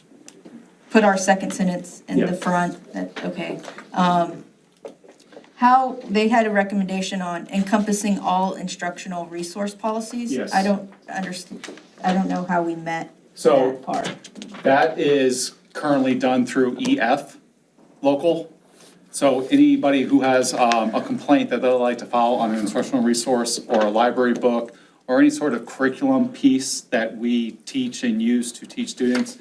Speaker 3: put our second sentence in the
Speaker 15: Yeah.
Speaker 3: front, that, okay. How, they had a recommendation on encompassing all instructional resource policies?
Speaker 15: Yes.
Speaker 3: I don't understand, I don't know how we met
Speaker 15: So-
Speaker 3: that part.
Speaker 15: That is currently done through EF local. So anybody who has a complaint that they'd like to file on an instructional resource or a library book or any sort of curriculum piece that we teach and use to teach students,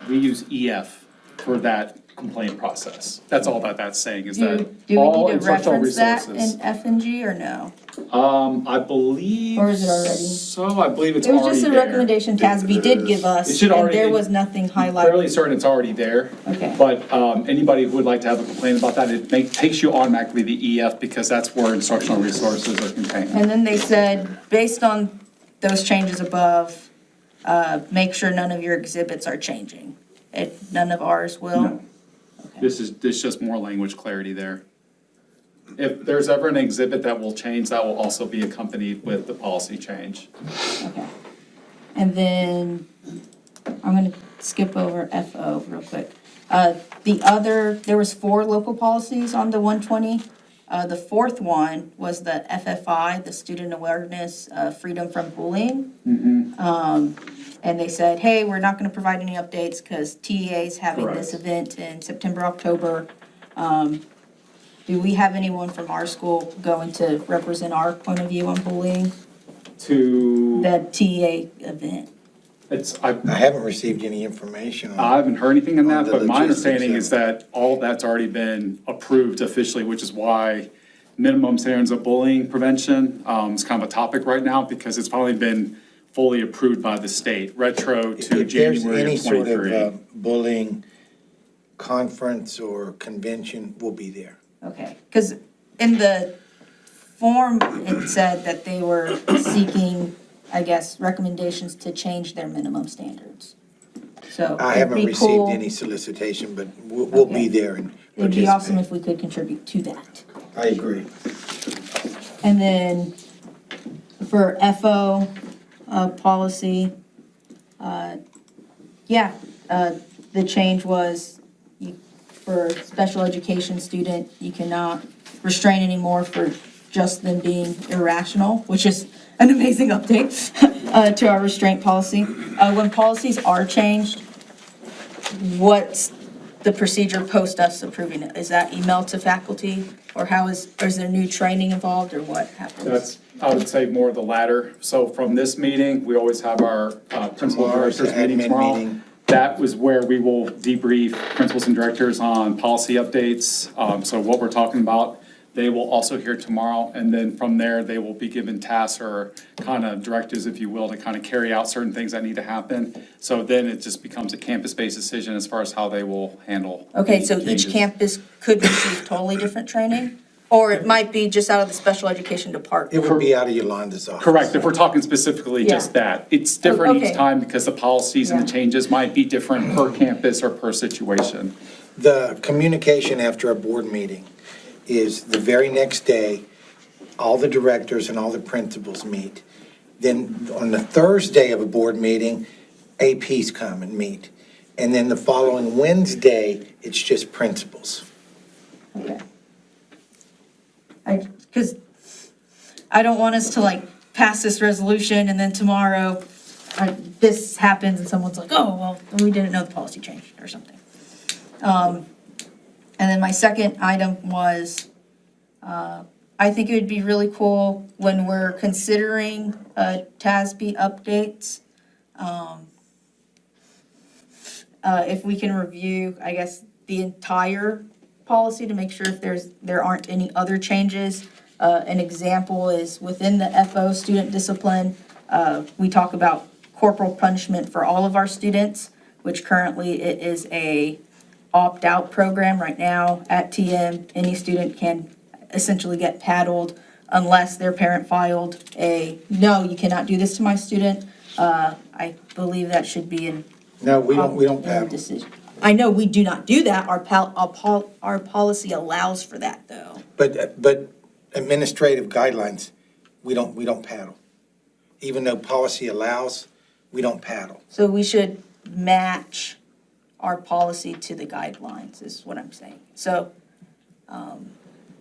Speaker 15: we use EF for that complaint process. That's all that that's saying, is that
Speaker 3: Do we
Speaker 15: all
Speaker 3: need to
Speaker 15: instructional
Speaker 3: reference that
Speaker 15: resources.
Speaker 3: in F and G or no?
Speaker 15: I believe.
Speaker 3: Or is it already?
Speaker 15: So I believe it's
Speaker 3: It was
Speaker 15: already
Speaker 3: just a
Speaker 15: there.
Speaker 3: recommendation TASB did give
Speaker 15: It
Speaker 3: us,
Speaker 15: should
Speaker 3: and
Speaker 15: already-
Speaker 3: there was nothing
Speaker 15: Fairly
Speaker 3: highlighted.
Speaker 15: certain it's already there.
Speaker 3: Okay.
Speaker 15: But anybody who would like to have a complaint about that, takes you automatically to the EF because that's where instructional resources are contained.
Speaker 3: And then they said, based on those changes above, make sure none of your exhibits are changing. None of ours will?
Speaker 15: No. This is just more language clarity there. If there's ever an exhibit that will change, that will also be accompanied with the policy change.
Speaker 3: Okay. And then, I'm gonna skip over FO real quick. There was 4 local policies on the 120. The 4th one was the FFI, the Student Awareness, Freedom from Bullying. And they said, hey, we're not gonna provide any updates because TEA's having this
Speaker 15: Correct.
Speaker 3: event in September, October. Do we have anyone from our school going to represent our point of view on bullying?
Speaker 15: To,
Speaker 3: The TEA event?
Speaker 7: I haven't received any information on
Speaker 15: I haven't heard anything on that,
Speaker 7: On the
Speaker 15: but my
Speaker 7: logistics
Speaker 15: understanding
Speaker 7: of
Speaker 15: is that all that's already been approved officially, which is why minimum standards of bullying prevention is kind of a topic right now because it's finally been fully approved by the state, retro to
Speaker 7: If there's
Speaker 15: January
Speaker 7: any
Speaker 15: of
Speaker 7: sort
Speaker 15: '23.
Speaker 7: of bullying conference or convention, we'll be there.
Speaker 3: Okay, because in the form, it said that they were seeking, I guess, recommendations to change their minimum standards. So
Speaker 7: I
Speaker 3: it'd
Speaker 7: haven't
Speaker 3: be
Speaker 7: received
Speaker 3: cool,
Speaker 7: any solicitation, but we'll be
Speaker 3: Okay.
Speaker 7: there and
Speaker 3: it'd be awesome
Speaker 7: participate.
Speaker 3: if we could contribute to that.
Speaker 7: I agree.
Speaker 3: And then for FO policy, the change was for special education student, you cannot restrain anymore for just them being irrational, which is an amazing update to our restraint policy. When policies are changed, what's the procedure post us approving it? Is that email to faculty, or is there new training involved, or what happens?
Speaker 15: That's, I would say more the latter. So from this meeting, we always have our principal
Speaker 7: Tomorrow's
Speaker 15: directors
Speaker 7: the
Speaker 15: meeting
Speaker 7: admin
Speaker 15: tomorrow.
Speaker 7: meeting.
Speaker 15: That was where we will debrief principals and directors on policy updates. So what we're talking about, they will also hear tomorrow. And then from there, they will be given tasks or kind of directives, if you will, to kind of carry out certain things that need to happen. So then it just becomes a campus-based decision as far as how they will handle.
Speaker 3: Okay,
Speaker 15: the
Speaker 3: so each
Speaker 15: changes.
Speaker 3: campus could receive totally different training? Or it might be just out of the special education
Speaker 7: It
Speaker 3: department?
Speaker 7: would be out of Yolanda's office.
Speaker 15: Correct, if we're talking specifically just that. It's different each
Speaker 3: okay.
Speaker 15: time because the policies and the
Speaker 3: Yeah.
Speaker 15: changes might be different per campus or per situation.
Speaker 7: The communication after a board meeting is the very next day, all the directors and all the principals meet. Then on the Thursday of a board meeting, APs come and meet. And then the following Wednesday, it's just principals.
Speaker 3: Okay. Because I don't want us to like pass this resolution and then tomorrow this happens and someone's like, oh, well, we didn't know the policy changed or something. And then my second item was, I think it would be really cool when we're considering TASB updates. if we can review, I guess, the entire policy to make sure if there aren't any other changes. An example is within the FO student discipline, we talk about corporal punishment for all of our students, which currently it is a opt-out program right now at TM. Any student can essentially get paddled unless their parent filed a, no, you cannot do this to my student. I believe that should be in.
Speaker 7: No, we don't
Speaker 3: in
Speaker 7: paddle.
Speaker 3: decision. I know we do not do that. Our policy allows for that, though.
Speaker 7: But administrative guidelines, we don't paddle. Even though policy allows, we don't paddle.
Speaker 3: So we should match our policy to the guidelines, is what I'm saying. So,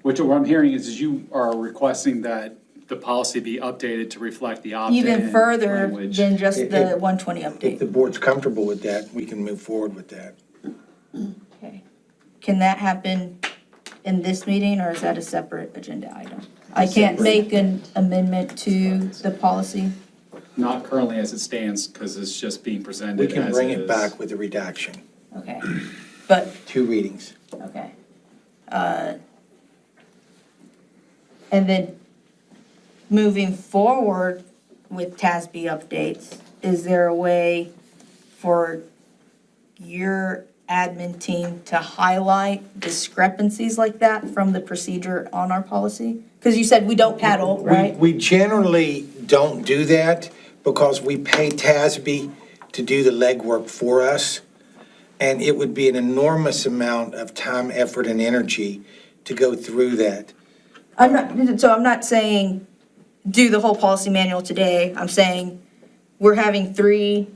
Speaker 15: What I'm hearing is you are requesting that the policy be updated to reflect the opt-in
Speaker 3: even further
Speaker 15: language.
Speaker 3: than just
Speaker 7: If-
Speaker 3: the 120
Speaker 7: If
Speaker 3: update.
Speaker 7: the board's comfortable with that, we can move forward with that.
Speaker 3: Okay. Can that happen in this meeting, or is that a separate agenda item? I can't make an amendment to the policy.
Speaker 15: Not currently as it stands, because it's just being presented
Speaker 7: We
Speaker 15: as
Speaker 7: can bring it
Speaker 15: is.
Speaker 7: back with a redaction,
Speaker 3: Okay, but,
Speaker 7: 2 readings.
Speaker 3: okay. And then moving forward with TASB updates, is there a way for your admin team to highlight discrepancies like that from the procedure on our policy? Because you said we don't paddle, right?
Speaker 7: We generally don't do that because we pay TASB to do the legwork for us. And it would be an enormous amount of time, effort, and energy to go through that.
Speaker 3: I'm not saying do the whole policy manual today. I'm saying we're having 3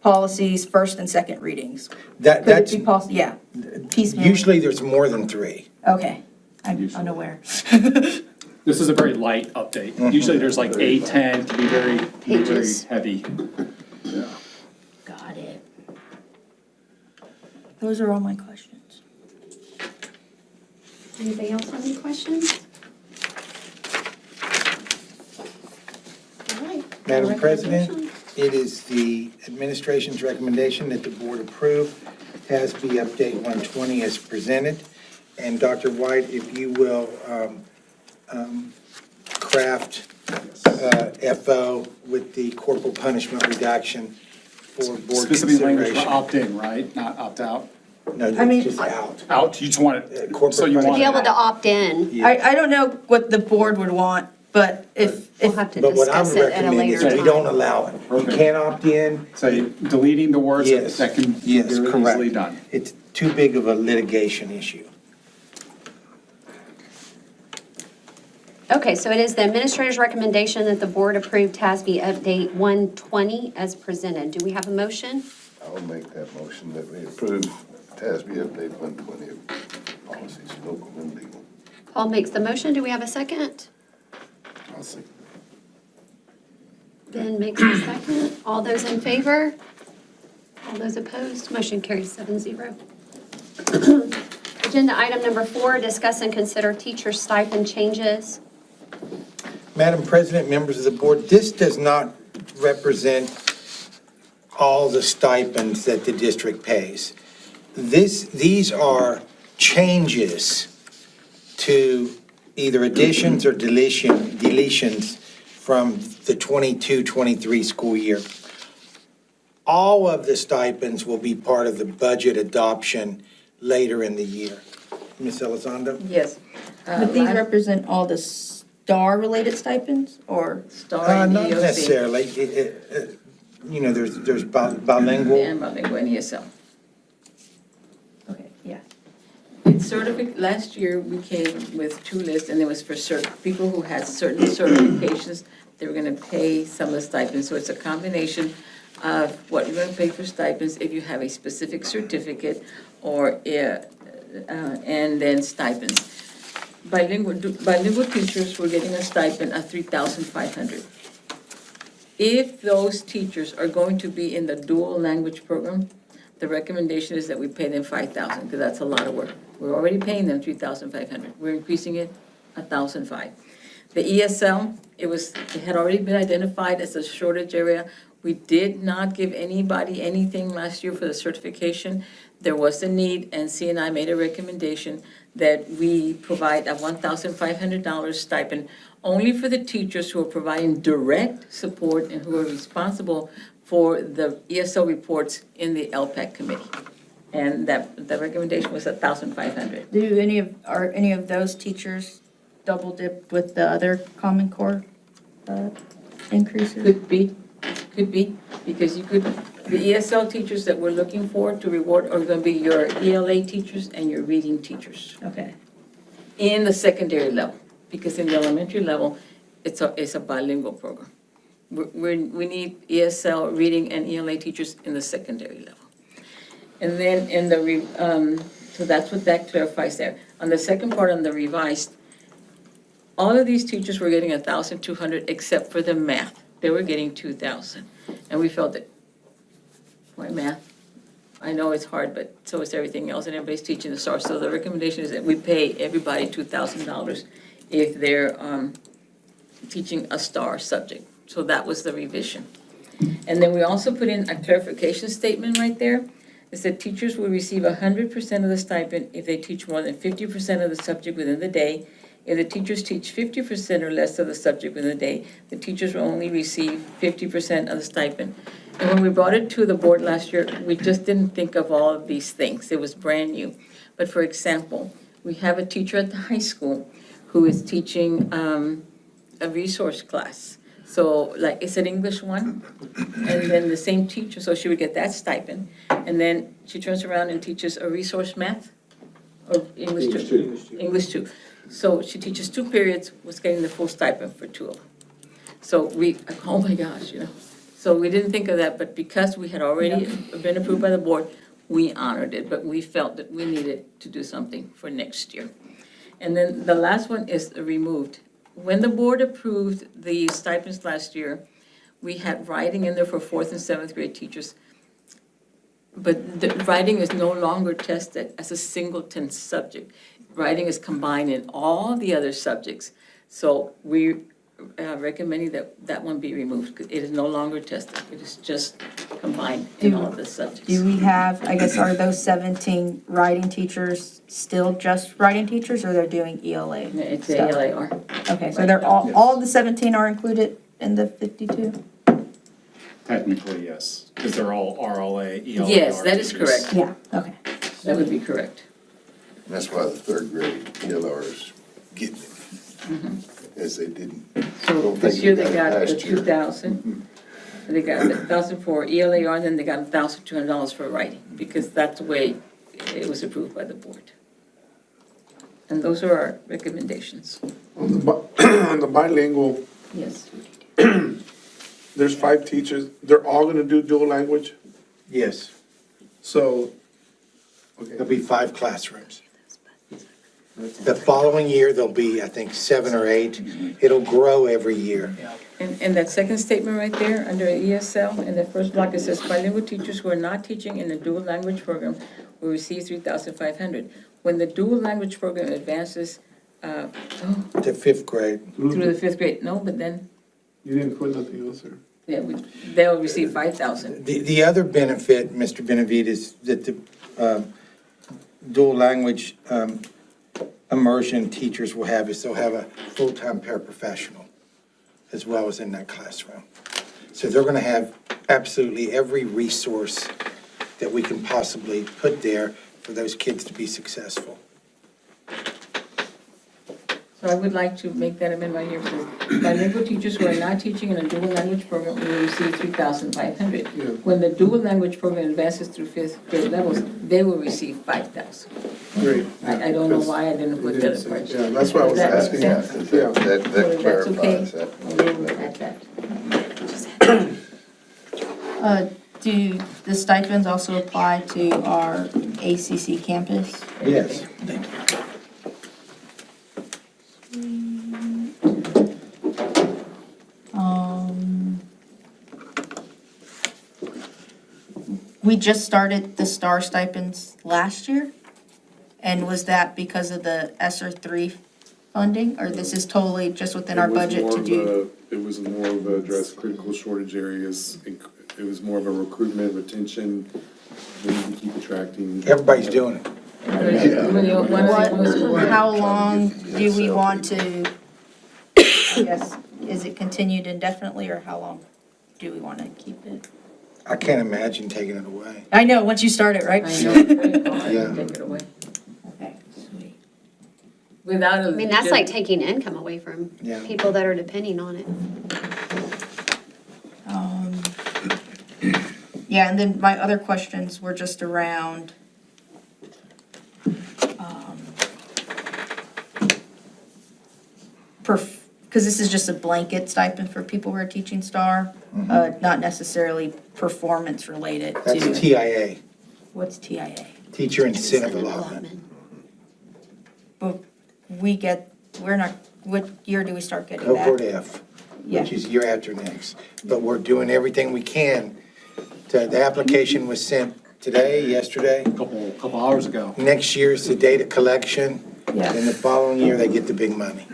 Speaker 3: policies, first and second readings.
Speaker 7: That's,
Speaker 3: Could it be possible? Yeah, piecemeal.
Speaker 7: usually there's more than 3.
Speaker 3: Okay, I'm unaware.
Speaker 15: This is a very light update. Usually there's like 8, 10, to be very
Speaker 1: Pages.
Speaker 15: heavy.
Speaker 3: Got it. Those are all my questions.
Speaker 1: Anybody else have any questions? All right.
Speaker 7: Madam President,
Speaker 1: Recommendation?
Speaker 7: it is the administration's recommendation that the board approve TASB Update 120 as presented. And Dr. White, if you will craft FO with the corporal punishment reduction for board
Speaker 15: Specifically language for
Speaker 7: consideration.
Speaker 15: opt-in, right? Not opt-out?
Speaker 7: No,
Speaker 3: I mean,
Speaker 7: just out.
Speaker 15: Out, you just want it,
Speaker 7: Corporate
Speaker 15: so you want
Speaker 1: Be
Speaker 15: it
Speaker 1: able to
Speaker 15: out.
Speaker 1: opt in.
Speaker 7: Yeah.
Speaker 3: I don't know what the board would want, but if,
Speaker 1: We'll have to
Speaker 7: But what I
Speaker 1: discuss
Speaker 7: would
Speaker 1: it at a
Speaker 7: recommend is
Speaker 1: later
Speaker 7: we don't
Speaker 1: time.
Speaker 7: allow it. You
Speaker 15: Okay.
Speaker 7: can't opt in.
Speaker 15: So deleting the words
Speaker 7: Yes.
Speaker 15: that can be
Speaker 7: Yes,
Speaker 15: very
Speaker 7: correct.
Speaker 15: easily done.
Speaker 7: It's too big of a litigation issue.
Speaker 1: Okay, so it is the administrator's recommendation that the board approve TASB Update 120 as presented. Do we have a motion?
Speaker 5: I'll make that motion that we approve TASB Update 120 of policies, local and legal.
Speaker 1: Paul makes the motion. Do we have a second?
Speaker 5: I'll second
Speaker 1: Ben makes the second. All those in favor? All those opposed? Motion carries 7-0. Agenda item number 4, discuss and consider teacher stipend changes.
Speaker 7: Madam President, members of the board, this does not represent all the stipends that the district pays. These are changes to either additions or deletions from the 22-23 school year. All of the stipends will be part of the budget adoption later in the year. Ms. Elizondo?
Speaker 2: Yes.
Speaker 3: but these represent all the STAR-related stipends, or?
Speaker 2: Star and
Speaker 7: Not
Speaker 2: EOC.
Speaker 7: necessarily. You know, there's bilingual.
Speaker 2: And bilingual and ESL.
Speaker 3: Okay, yeah.
Speaker 2: Last year, we came with 2 lists, and it was for people who had certain certifications, they were gonna pay some of the stipends. So it's a combination of what you're gonna pay for stipends if you have a specific certificate, or, and then stipends. Bilingual teachers were getting a stipend of $3,500. If those teachers are going to be in the dual language program, the recommendation is that we pay them $5,000, because that's a lot of work. We're already paying them $3,500. We're increasing it $1,500. The ESL, it had already been identified as a shortage area. We did not give anybody anything last year for the certification. There was a need, and CNI made a recommendation that we provide a $1,500 stipend only for the teachers who are providing direct support and who are responsible for the ESL reports in the LPAC committee. And the recommendation was $1,500.
Speaker 3: Are any of those teachers double dipped with the other Common Core increases?
Speaker 2: Could be, because the ESL teachers that we're looking for to reward are gonna be your ELA teachers and your reading teachers
Speaker 3: Okay.
Speaker 2: in the secondary level. Because in the elementary level, it's a bilingual program. We need ESL reading and ELA teachers in the secondary level. And then so that's what that clarifies there. On the second part, on the revised, all of these teachers were getting 1,200 except for the math. They were getting 2,000. And we felt that, why math? I know it's hard, but so is everything else, and everybody's teaching the STAR. So the recommendation is that we pay everybody $2,000 if they're teaching a STAR subject. So that was the revision. And then we also put in a clarification statement right there. It said teachers will receive 100% of the stipend if they teach more than 50% of the subject within the day. If the teachers teach 50% or less of the subject within the day, the teachers will only receive 50% of the stipend. And when we brought it to the board last year, we just didn't think of all of these things. It was brand new. But for example, we have a teacher at the high school who is teaching a resource class. So like, it's an English 1, and then the same teacher, so she would get that stipend. And then she turns around and teaches a resource math, or English 2. English 2. So she teaches 2 periods, was getting the full stipend for 2 of them. So oh my gosh, So we didn't think of that, but because we had already been approved by the board, we honored it, but we felt that we needed to do something for next year. And then the last one is removed. When the board approved the stipends last year, we had writing in there for 4th and 7th grade teachers. But the writing is no longer tested as a singleton subject. Writing is combined in all the other subjects. So we recommending that one be removed, because it is no longer tested. It is just combined in all of the subjects.
Speaker 3: Do we have, I guess, are those 17 writing teachers still just writing teachers, or they're doing ELA?
Speaker 2: It's
Speaker 3: stuff?
Speaker 2: ALAR.
Speaker 3: Okay, so they're all the 17 are included in the 52?
Speaker 15: Technically, yes, because they're all RLA, ELA.
Speaker 2: Yes, that is correct.
Speaker 3: Yeah, okay.
Speaker 2: That would be correct.
Speaker 5: And that's why the 3rd grade ELRs getting it, as they didn't.
Speaker 2: So
Speaker 5: don't
Speaker 2: this
Speaker 5: think
Speaker 2: year
Speaker 5: they
Speaker 2: they got the
Speaker 5: last year.
Speaker 2: 2,000. They got 1,000 for ELAR, and then they got $1,200 for writing, because that's the way it was approved by the board. And those are our recommendations.
Speaker 10: On the bilingual,
Speaker 2: Yes.
Speaker 10: there's 5 teachers, they're all gonna do dual language,
Speaker 7: Yes,
Speaker 10: so,
Speaker 7: there'll be 5 classrooms. The following year, there'll be, I think, 7 or 8. It'll grow every year.
Speaker 2: And that second statement right there, under ESL, in the first block, it says bilingual teachers who are not teaching in the dual language program will receive $3,500. When the dual language program advances
Speaker 7: To 5th grade.
Speaker 2: through the 5th grade, no, but then,
Speaker 10: you didn't put nothing else there.
Speaker 2: yeah, they'll receive $5,000.
Speaker 7: The other benefit, Mr. Benavides, is that the dual language immersion teachers will have is they'll have a full-time paraprofessional as well as in that classroom. So they're going to have absolutely every resource that we can possibly put there for those kids to be successful.
Speaker 2: So I would like to make that amendment right here. So bilingual teachers who are not teaching in a dual language program will receive $3,500. When the dual language program advances through 5th grade levels, they will receive $5,000.
Speaker 10: Great.
Speaker 2: I don't know why I didn't put the other part.
Speaker 10: Yeah, that's what I was
Speaker 2: Does that make
Speaker 10: asking.
Speaker 2: sense?
Speaker 10: Yeah.
Speaker 5: That
Speaker 2: So that's okay.
Speaker 5: clarifies that.
Speaker 2: We will add that.
Speaker 3: Do the stipends also apply to our ACC campus?
Speaker 7: Yes.
Speaker 3: We just started the STAR stipends last year? And was that because of the ESSER 3 funding, or this is totally just within our budget to do?
Speaker 13: It was more of a address critical shortage areas, It was more of a recruitment, retention, we need to keep attracting.
Speaker 7: Everybody's doing it.
Speaker 3: How long do we want to, I guess, is it continued indefinitely, or how long do we want to keep it?
Speaker 7: I can't imagine taking it away.
Speaker 3: I know, once you start it, right?
Speaker 7: Yeah.
Speaker 2: Take it away.
Speaker 3: Okay, sweet.
Speaker 2: Without a.
Speaker 1: I mean, that's like taking income away from
Speaker 7: Yeah.
Speaker 1: people that are depending on it.
Speaker 3: Yeah, and then my other questions were just around, because this is just a blanket stipend for people who are teaching STAR, not necessarily performance related
Speaker 7: That's
Speaker 3: to.
Speaker 7: TIA,
Speaker 3: What's TIA?
Speaker 7: Teacher Incentive Allotment.
Speaker 3: But we're not, what year do we start getting
Speaker 7: Cohort
Speaker 3: that?
Speaker 7: F,
Speaker 3: Yeah.
Speaker 7: which is year after next. But we're doing everything we can. The application was sent today, yesterday.
Speaker 15: Couple hours ago.
Speaker 7: Next year's the data collection.
Speaker 3: Yeah.
Speaker 7: And the following year, they get the big money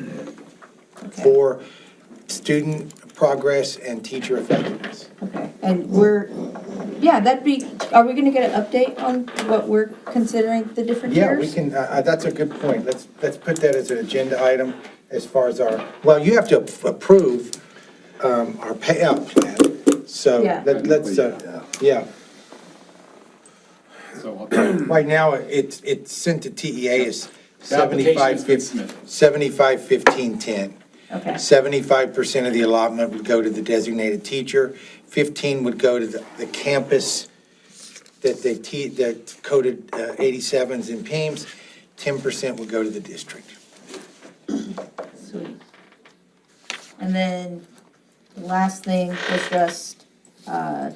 Speaker 3: Okay.
Speaker 7: for student progress and teacher effectiveness.
Speaker 3: Okay, and are we gonna get an update on what we're considering the different
Speaker 7: Yeah,
Speaker 3: tiers?
Speaker 7: we can, that's a good point. Let's put that as an agenda item as far as well, you have to approve our payout plan. So
Speaker 3: Yeah.
Speaker 7: let's, yeah.
Speaker 15: So
Speaker 7: Right now, it's sent to TEA as
Speaker 15: the application has been
Speaker 7: 75,
Speaker 15: submitted.
Speaker 7: 15, 10.
Speaker 3: Okay,
Speaker 7: 75% of the allotment would go to the designated teacher, 15 would go to the campus that coded 87s and PEIMS, 10% would go to the district.
Speaker 3: sweet. And then the last thing was just, I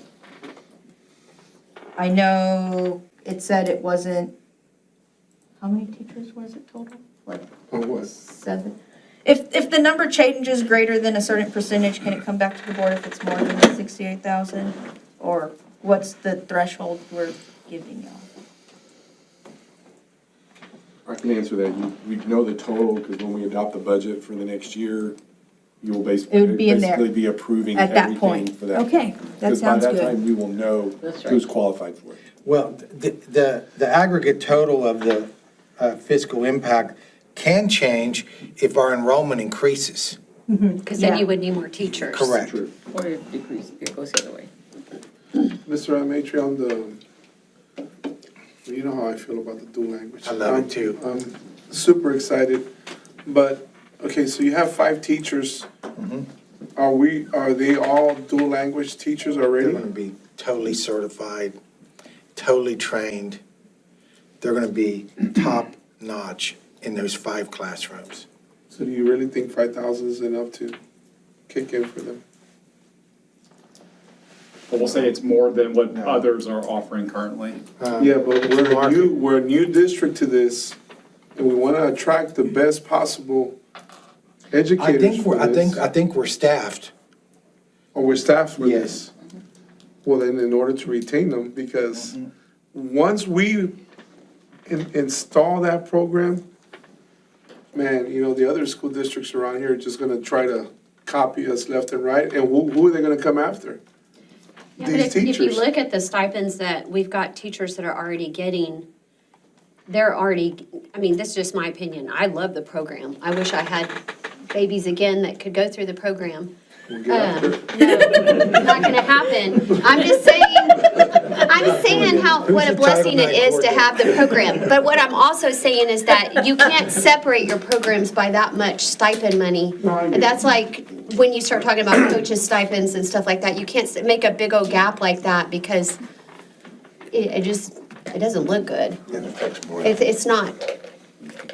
Speaker 3: know it said it wasn't, how many teachers was it total? Like
Speaker 13: Or what?
Speaker 3: 7? If the number changes greater than a certain percentage, can it come back to the board if it's more than the 68,000? Or what's the threshold we're giving y'all?
Speaker 13: I can answer that. We know the total, because when we adopt the budget for the next year, you will
Speaker 3: It would be in there.
Speaker 13: basically be approving
Speaker 3: At that
Speaker 13: everything
Speaker 3: point.
Speaker 13: for that.
Speaker 3: Okay, that sounds
Speaker 13: Because by that
Speaker 3: good.
Speaker 13: time, we will know
Speaker 2: That's
Speaker 13: who's
Speaker 2: right.
Speaker 13: qualified for it.
Speaker 7: Well, the aggregate total of the fiscal impact can change if our enrollment increases.
Speaker 1: Because then
Speaker 3: Yeah.
Speaker 1: you would need more teachers.
Speaker 7: Correct.
Speaker 13: True.
Speaker 2: Or it decrease, it goes the other way.
Speaker 10: Mr. Ametri, you know how I feel about the dual language.
Speaker 7: I love it too.
Speaker 10: I'm super excited, but, okay, so you have 5 teachers. Are they all dual language teachers
Speaker 7: They're
Speaker 10: already?
Speaker 7: gonna be totally certified, totally trained. They're gonna be top-notch in those 5 classrooms.
Speaker 10: So do you really think 5,000 is enough to kick in for them?
Speaker 15: But we'll say it's more than what
Speaker 7: No.
Speaker 15: others are offering currently.
Speaker 10: Yeah, but
Speaker 7: it's a market.
Speaker 10: we're a new district to this, and we want to attract the best possible educators for this.
Speaker 7: I think we're staffed.
Speaker 10: Or we're staffed for
Speaker 7: Yes.
Speaker 10: this. Well, then in order to retain them, because once we install that program, man, the other school districts around here are just gonna try to copy us left and right, and who are they gonna come after?
Speaker 1: Yeah, but
Speaker 10: These
Speaker 1: if you
Speaker 10: teachers.
Speaker 1: look at the stipends that we've got teachers that are already getting, they're already, I mean, this is just my opinion. I love the program. I wish I had babies again that could go through the program.
Speaker 10: We'll get after it.
Speaker 1: No, not gonna happen. I'm saying what a blessing it is to have the program. But what I'm also saying is that you can't separate your programs by that much stipend money. And that's like, when you start talking about coaches stipends and stuff like that, you can't make a big old gap like that because it doesn't look good.
Speaker 7: It affects more.
Speaker 1: It's not,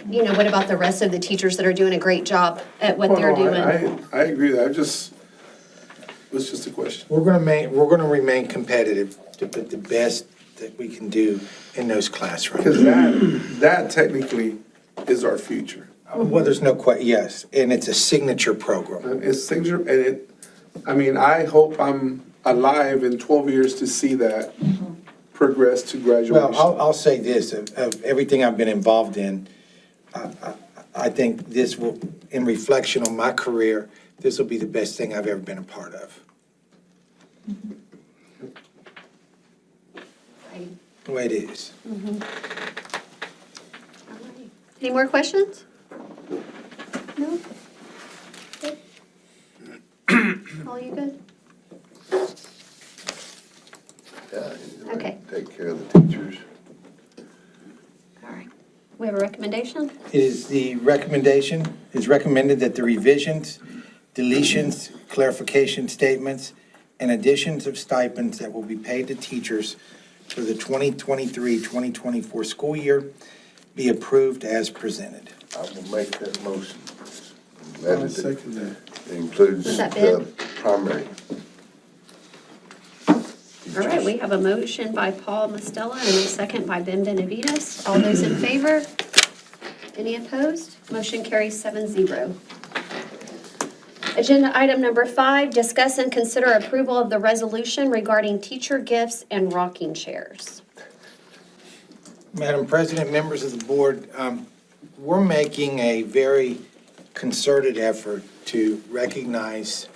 Speaker 1: what about the rest of the teachers that are doing a great job at what they're
Speaker 10: Well, no,
Speaker 1: doing?
Speaker 10: I agree with that. It's just a question.
Speaker 7: We're gonna remain competitive to put the best that we can do in those classrooms.
Speaker 10: Because that technically is our future.
Speaker 7: Well, there's no yes, and it's a signature program.
Speaker 10: It's signature, and I hope I'm alive in 12 years to see that progress to graduation.
Speaker 7: Well, I'll say this, of everything I've been involved in, I think this will, in reflection on my career, this will be the best thing I've ever been a part of. the way it is.
Speaker 1: Any more questions? No? Good? All you good?
Speaker 5: Yeah,
Speaker 1: Okay.
Speaker 5: take care of the teachers.
Speaker 1: All right. We have a recommendation?
Speaker 7: It is recommended that the revisions, deletions, clarification statements, and additions of stipends that will be paid to teachers for the 2023-2024 school year be approved as presented.
Speaker 5: I will make that motion.
Speaker 13: I'll second that.
Speaker 5: It includes
Speaker 1: Was that
Speaker 5: the
Speaker 1: Ben?
Speaker 5: primary.
Speaker 1: All right, we have a motion by Paul Mastella and a second by Ben Benavides. All those in favor? Any opposed? Motion carries 7-0. Agenda item number 5, discuss and consider approval of the resolution regarding teacher gifts and rocking chairs.
Speaker 7: Madam President, members of the board, we're making a very concerted effort to recognize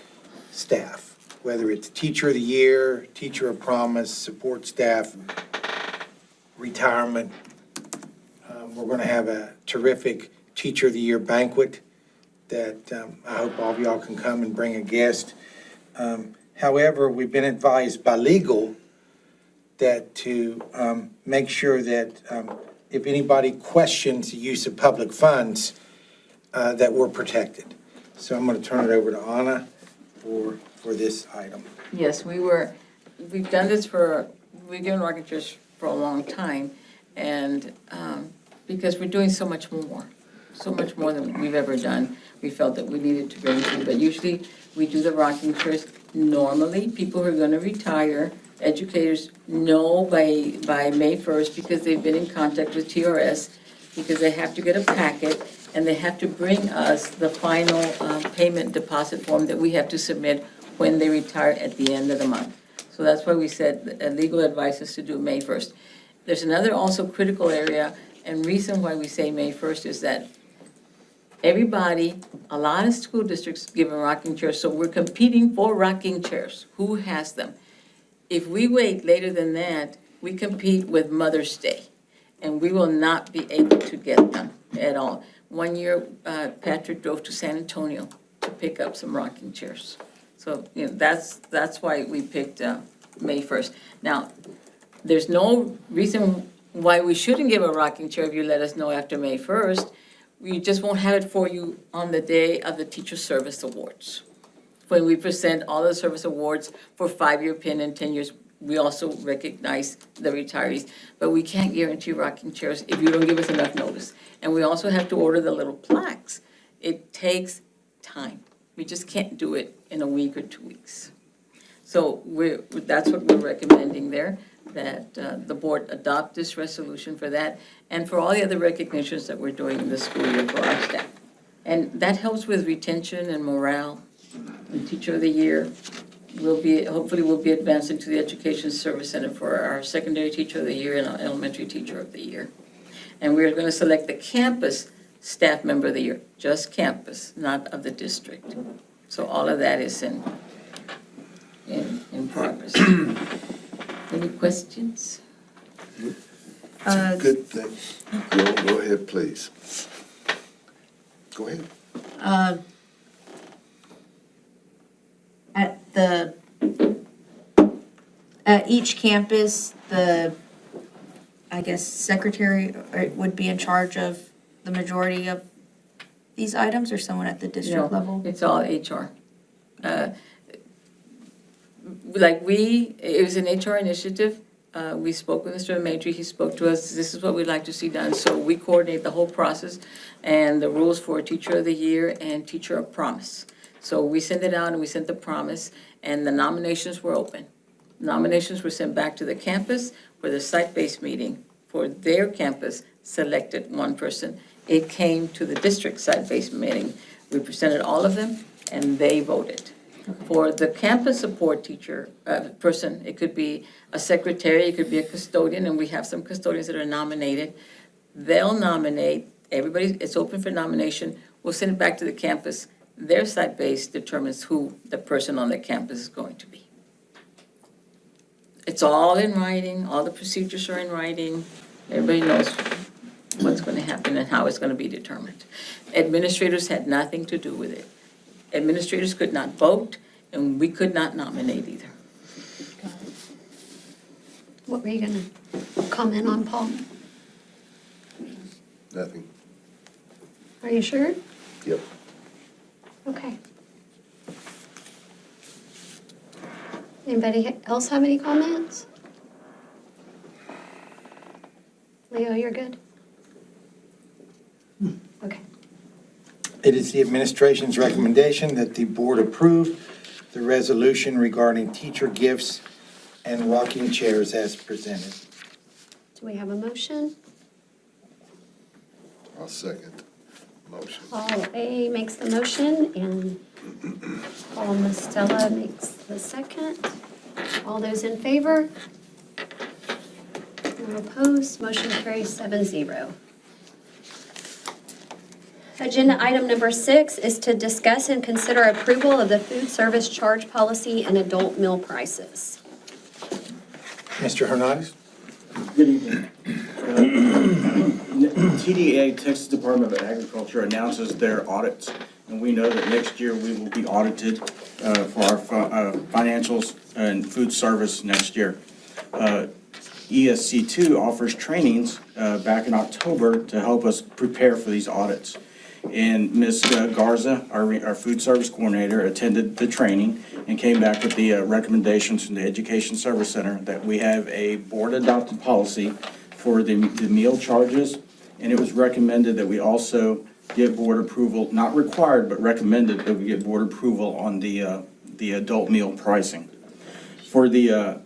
Speaker 7: staff, whether it's Teacher of the Year, Teacher of Promise, support staff, retirement. We're going to have a terrific Teacher of the Year banquet that I hope all of y'all can come and bring a guest. However, we've been advised by legal that to make sure that if anybody questions the use of public funds, that we're protected. So I'm going to turn it over to Anna for this item.
Speaker 17: Yes, we've done this we've given rocking chairs for a long time, and because we're doing so much more than we've ever done, we felt that we needed to bring it to you. But usually, we do the rocking chairs. Normally, people who are going to retire, educators know by May 1st, because they've been in contact with TRS, because they have to get a packet, and they have to bring us the final payment deposit form that we have to submit when they retire at the end of the month. So that's why we said legal advice is to do May 1st. There's another also critical area, and reason why we say May 1st is that everybody, a lot of school districts give a rocking chair, so we're competing for rocking chairs. Who has them? If we wait later than that, we compete with Mother's Day, and we will not be able to get them at all. One year, Patrick drove to San Antonio to pick up some rocking chairs. So, that's why we picked May 1st. Now, there's no reason why we shouldn't give a rocking chair if you let us know after May 1st. We just won't have it for you on the day of the Teacher Service Awards. When we present all the service awards for 5-year pin and 10 years, we also recognize the retirees. But we can't guarantee rocking chairs if you don't give us enough notice. And we also have to order the little plaques. It takes time. We just can't do it in a week or 2 weeks. So that's what we're recommending there, that the board adopt this resolution for that and for all the other recognitions that we're doing in the school year for our staff. And that helps with retention and morale. And Teacher of the Year hopefully we'll be advancing to the Education Service Center for our Secondary Teacher of the Year and our Elementary Teacher of the Year. And we're going to select the campus Staff Member of the Year, just campus, not of the district. So all of that is in progress. Any questions?
Speaker 5: Good thing. Go ahead, please. Go ahead.
Speaker 3: At each campus, I guess, secretary would be in charge of the majority of these items, or someone at the district level?
Speaker 17: It's all HR. It was an HR initiative. We spoke with Mr. Maitre, he spoke to us, this is what we'd like to see done. So we coordinate the whole process and the rules for Teacher of the Year and Teacher of Promise. So we sent it out and we sent the promise, and the nominations were open. Nominations were sent back to the campus for the site-based meeting for their campus, selected one person. It came to the district site-based meeting. We presented all of them and they voted. For the campus support teacher person, it could be a secretary, it could be a custodian, and we have some custodians that are nominated. They'll nominate, everybody, it's open for nomination. We'll send it back to the campus. Their site-based determines who the person on the campus is going to be. It's all in writing, all the procedures are in writing. Everybody knows what's going to happen and how it's going to be determined. Administrators had nothing to do with it. Administrators could not vote, and we could not nominate either.
Speaker 1: What were you going to comment on, Paul?
Speaker 5: Nothing.
Speaker 1: Are you sure?
Speaker 5: Yep.
Speaker 1: Okay. Anybody else have any comments? Leo, you're good? Okay.
Speaker 7: It is the administration's recommendation that the board approve the resolution regarding teacher gifts and rocking chairs as presented.
Speaker 1: Do we have a motion?
Speaker 5: I'll second motion.
Speaker 1: Paul A. makes the motion, and Paul Mastella makes the second. All those in favor? No opposed, motion carries 7-0. Agenda item number 6 is to discuss and consider approval of the food service charge policy and adult meal prices.
Speaker 7: Mr. Hernandez?
Speaker 16: Good evening. TDA, Texas Department of Agriculture, announces their audits, and we know that next year we will be audited for our financials and food service next year. ESC2 offers trainings back in October to help us prepare for these audits. And Ms. Garza, our food service coordinator, attended the training and came back with the recommendations from the Education Service Center that we have a board-adopted policy for the meal charges, and it was recommended that we also get board approval, not required, but recommended that we get board approval on the adult meal pricing. For the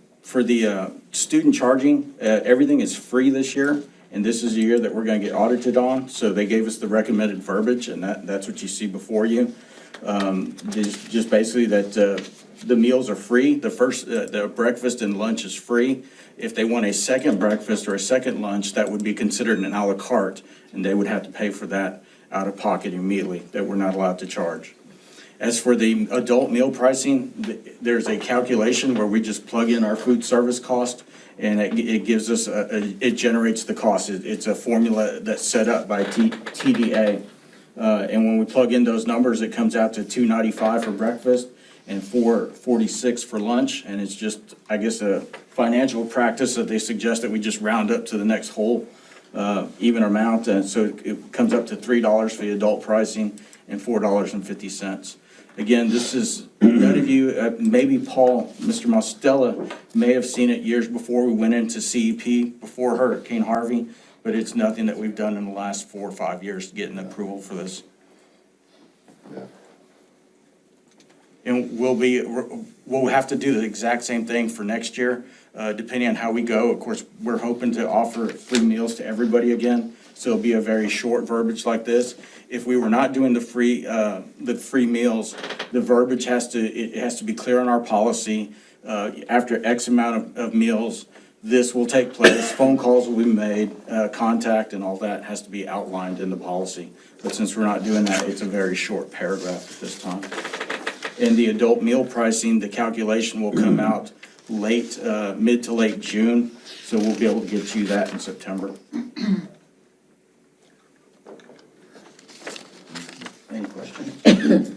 Speaker 16: student charging, everything is free this year. And this is a year that we're going to get audited on, so they gave us the recommended verbiage, and that's what you see before you. Just basically that the meals are free. The breakfast and lunch is free. If they want a second breakfast or a second lunch, that would be considered an a la carte, and they would have to pay for that out of pocket immediately, that we're not allowed to charge. As for the adult meal pricing, there's a calculation where we just plug in our food service cost, and it gives us, it generates the cost. It's a formula that's set up by TDA. And when we plug in those numbers, it comes out to $2.95 for breakfast and $4.46 for lunch. And it's just, I guess, a financial practice that they suggest that we just round up to the next whole even amount. And so it comes up to $3 for the adult pricing and $4.50. Again, this is, none of you, maybe Paul, Mr. Mastella may have seen it years before we went into CEP, before Hurricane Harvey, but it's nothing that we've done in the last 4 or 5 years to get an approval for this. And we'll have to do the exact same thing for next year, depending on how we go. Of course, we're hoping to offer free meals to everybody again, so it'll be a very short verbiage like this. If we were not doing the free meals, the verbiage has to be clear on our policy. After X amount of meals, this will take place, phone calls will be made, contact and all that has to be outlined in the policy. But since we're not doing that, it's a very short paragraph at this time. In the adult meal pricing, the calculation will come out mid to late June, so we'll be able to get you that in September. Any questions?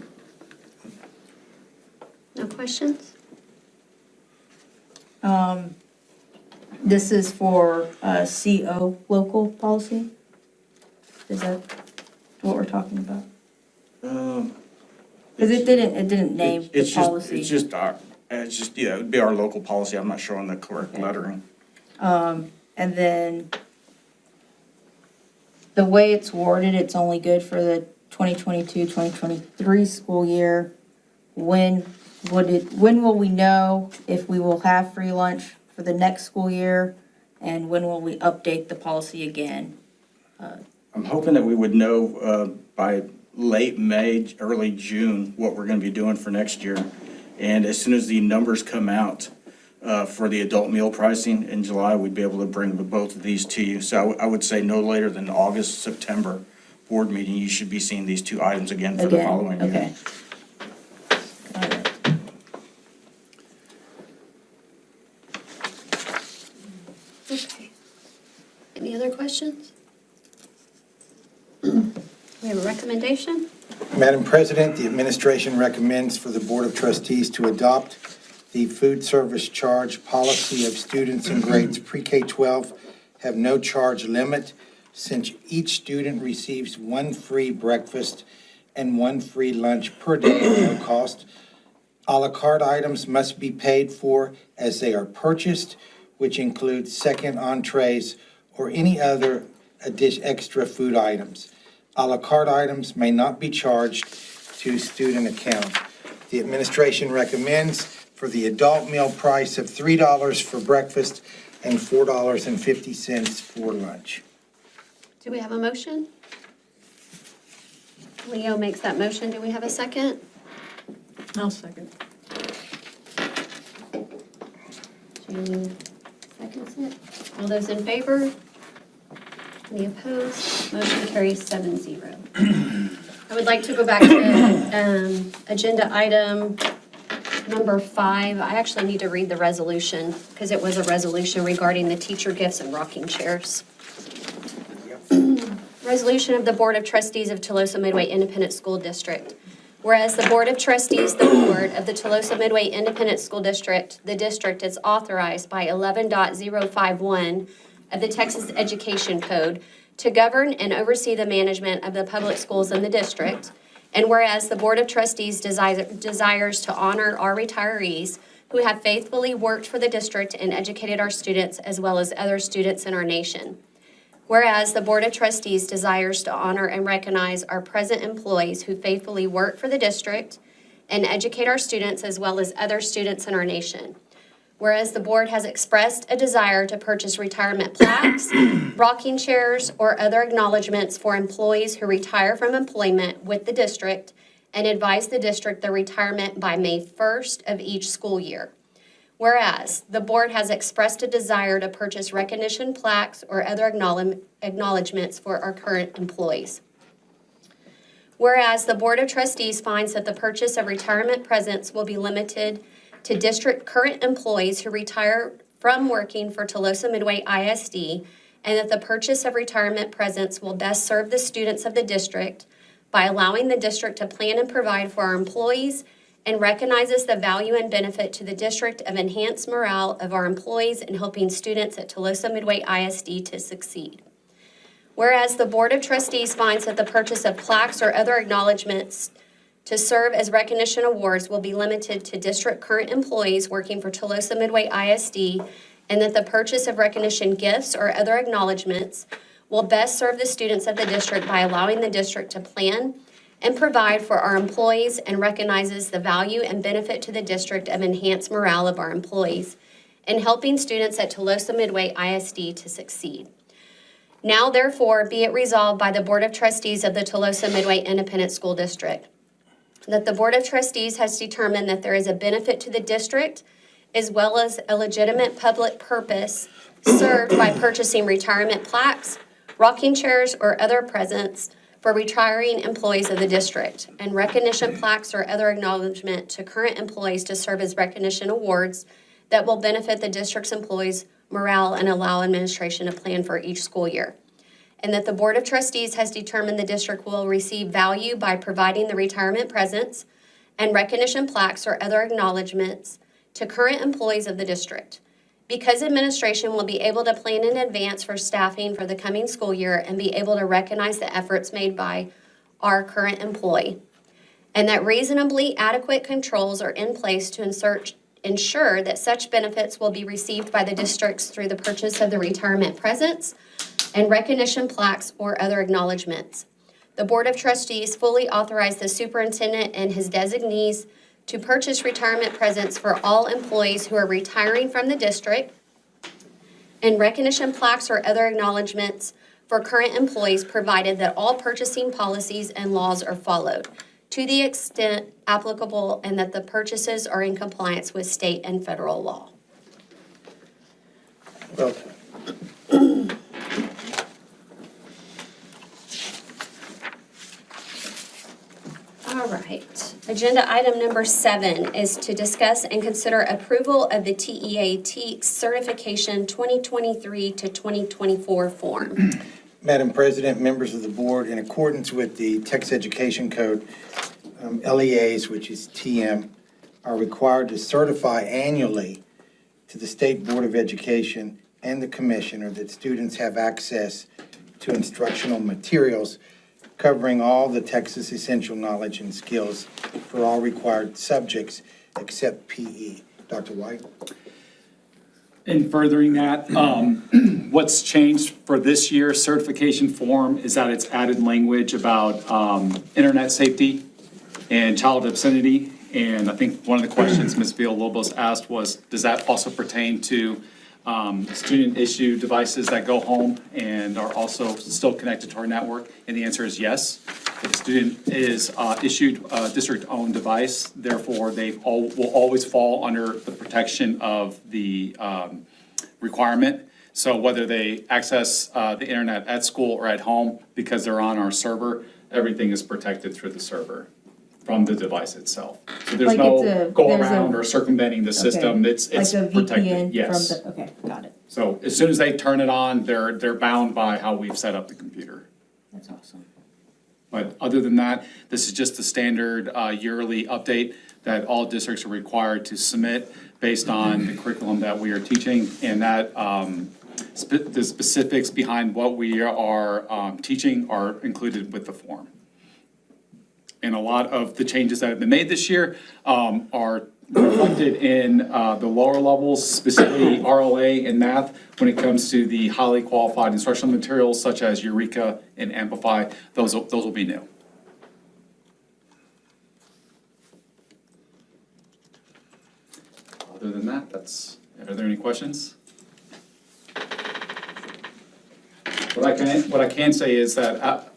Speaker 1: No questions?
Speaker 3: This is for CO local policy? Is that what we're talking about? Because it didn't name the policy.
Speaker 16: It's just, yeah, it would be our local policy. I'm not sure on the correct lettering.
Speaker 3: And then the way it's worded, it's only good for the 2022-2023 school year. When will we know if we will have free lunch for the next school year? And when will we update the policy again?
Speaker 16: I'm hoping that we would know by late May, early June, what we're going to be doing for next year. And as soon as the numbers come out for the adult meal pricing in July, we'd be able to bring both of these to you. So I would say no later than August, September board meeting, you should be seeing these two items again for the following year.
Speaker 3: Okay. Got it.
Speaker 1: other questions? We have a recommendation?
Speaker 7: Madam President, the administration recommends for the Board of Trustees to adopt the food service charge policy of students in grades pre-K-12 have no charge limit, since each student receives one free breakfast and one free lunch per day at no cost. A la carte items must be paid for as they are purchased, which includes second entrees or any other extra food items. A la carte items may not be charged to student account. The administration recommends for the adult meal price of $3 for breakfast and $4.50 for lunch.
Speaker 1: Do we have a motion? Leo makes that motion. Do we have a second?
Speaker 17: I'll second.
Speaker 1: Jamie seconds it. All those in favor? Any opposed? Motion carries 7-0. I would like to go back to agenda item number 5. I actually need to read the resolution because it was a resolution regarding the teacher gifts and rocking chairs. Resolution of the Board of Trustees of Tolosa Midway Independent School District. Whereas the Board of Trustees, the Board of the Tolosa Midway Independent School District, the district is authorized by 11.051 of the Texas Education Code to govern and oversee the management of the public schools in the district. And whereas the Board of Trustees desires to honor our retirees who have faithfully worked for the district and educated our students as well as other students in our nation. Whereas the Board of Trustees desires to honor and recognize our present employees who faithfully work for the district and educate our students as well as other students in our nation. Whereas the board has expressed a desire to purchase retirement plaques, rocking chairs, or other acknowledgments for employees who retire from employment with the district and advise the district their retirement by May 1st of each school year. Whereas the board has expressed a desire to purchase recognition plaques or other acknowledgments for our current employees. Whereas the Board of Trustees finds that the purchase of retirement presents will be limited to district current employees who retire from working for Tolosa Midway ISD, and that the purchase of retirement presents will best serve the students of the district by allowing the district to plan and provide for our employees, and recognizes the value and benefit to the district of enhanced morale of our employees in helping students at Tolosa Midway ISD to succeed. Whereas the Board of Trustees finds that the purchase of plaques or other acknowledgments to serve as recognition awards will be limited to district current employees working for Tolosa Midway ISD, and that the purchase of recognition gifts or other acknowledgments will best serve the students of the district by allowing the district to plan and provide for our employees, and recognizes the value and benefit to the district of enhanced morale of our employees in helping students at Tolosa Midway ISD to succeed. Now therefore be it resolved by the Board of Trustees of the Tolosa Midway Independent School District that the Board of Trustees has determined that there is a benefit to the district as well as a legitimate public purpose served by purchasing retirement plaques, rocking chairs, or other presents for retiring employees of the district, and recognition plaques or other acknowledgement to current employees to serve as recognition awards that will benefit the district's employees' morale and allow administration to plan for each school year. And that the Board of Trustees has determined the district will receive value by providing the retirement presents and recognition plaques or other acknowledgements to current employees of the district. Because administration will be able to plan in advance for staffing for the coming school year and be able to recognize the efforts made by our current employee. And that reasonably adequate controls are in place to ensure that such benefits will be received by the districts through the purchase of the retirement presents and recognition plaques or other acknowledgements. The Board of Trustees fully authorize the superintendent and his designees to purchase retirement presents for all employees who are retiring from the district, and recognition plaques or other acknowledgements for current employees, provided that all purchasing policies and laws are followed to the extent applicable, and that the purchases are in compliance with state and federal law.
Speaker 7: Well,
Speaker 1: All right. Agenda item number 7 is to discuss and consider approval of the TEA TEKS certification 2023 to 2024 form.
Speaker 7: Madam President, members of the board, in accordance with the Texas Education Code, LEAs, which is TM, are required to certify annually to the State Board of Education and the Commissioner that students have access to instructional materials covering all the Texas essential knowledge and skills for all required subjects except PE. Dr. White?
Speaker 15: In furthering that, what's changed for this year's certification form is that it's added language about internet safety and child obscenity. And I think one of the questions Ms. Villalobos asked was, does that also pertain to student-issued devices that go home and are also still connected to our network? And the answer is yes. If a student is issued a district-owned device, therefore they will always fall under the protection of the requirement. So whether they access the internet at school or at home, because they're on our server, everything is protected through the server from the device itself. So there's
Speaker 3: Like
Speaker 15: no
Speaker 3: there's
Speaker 15: go
Speaker 3: a-
Speaker 15: around or circumventing the system.
Speaker 3: Okay.
Speaker 15: It's
Speaker 3: Like a
Speaker 15: protected,
Speaker 3: VPN
Speaker 15: yes.
Speaker 3: from the, okay, got it.
Speaker 15: So as soon as they turn it on, they're bound by how we've set up the computer.
Speaker 3: That's awesome.
Speaker 15: But other than that, this is just the standard yearly update that all districts are required to submit based on the curriculum that we are teaching. And that the specifics behind what we are teaching are included with the form. And a lot of the changes that have been made this year are reflected in the lower levels, specifically RLA and math, when it comes to the highly qualified instructional materials such as Eureka and Amplify. Those will be new. Other than that, are there any questions? What I can say is that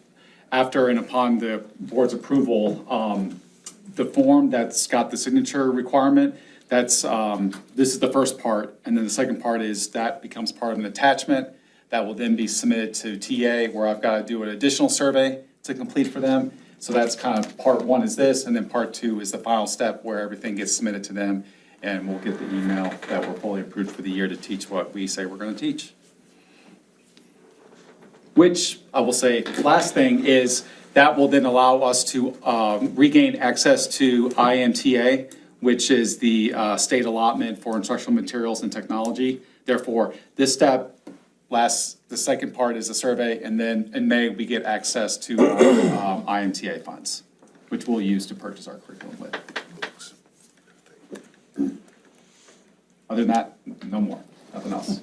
Speaker 15: after and upon the board's approval, the form that's got the signature requirement, this is the first part, and then the second part is that becomes part of an attachment that will then be submitted to TA, where I've got to do an additional survey to complete for them. So that's kind of part 1 is this, and then part 2 is the final step where everything gets submitted to them, and we'll get the email that we're fully approved for the year to teach what we say we're going to teach. Which, I will say, last thing is, that will then allow us to regain access to IMTA, which is the state allotment for instructional materials and technology. Therefore, this step the second part is a survey, and then in May, we get access to our IMTA funds, which we'll use to purchase our curriculum with. Other than that, no more, nothing else.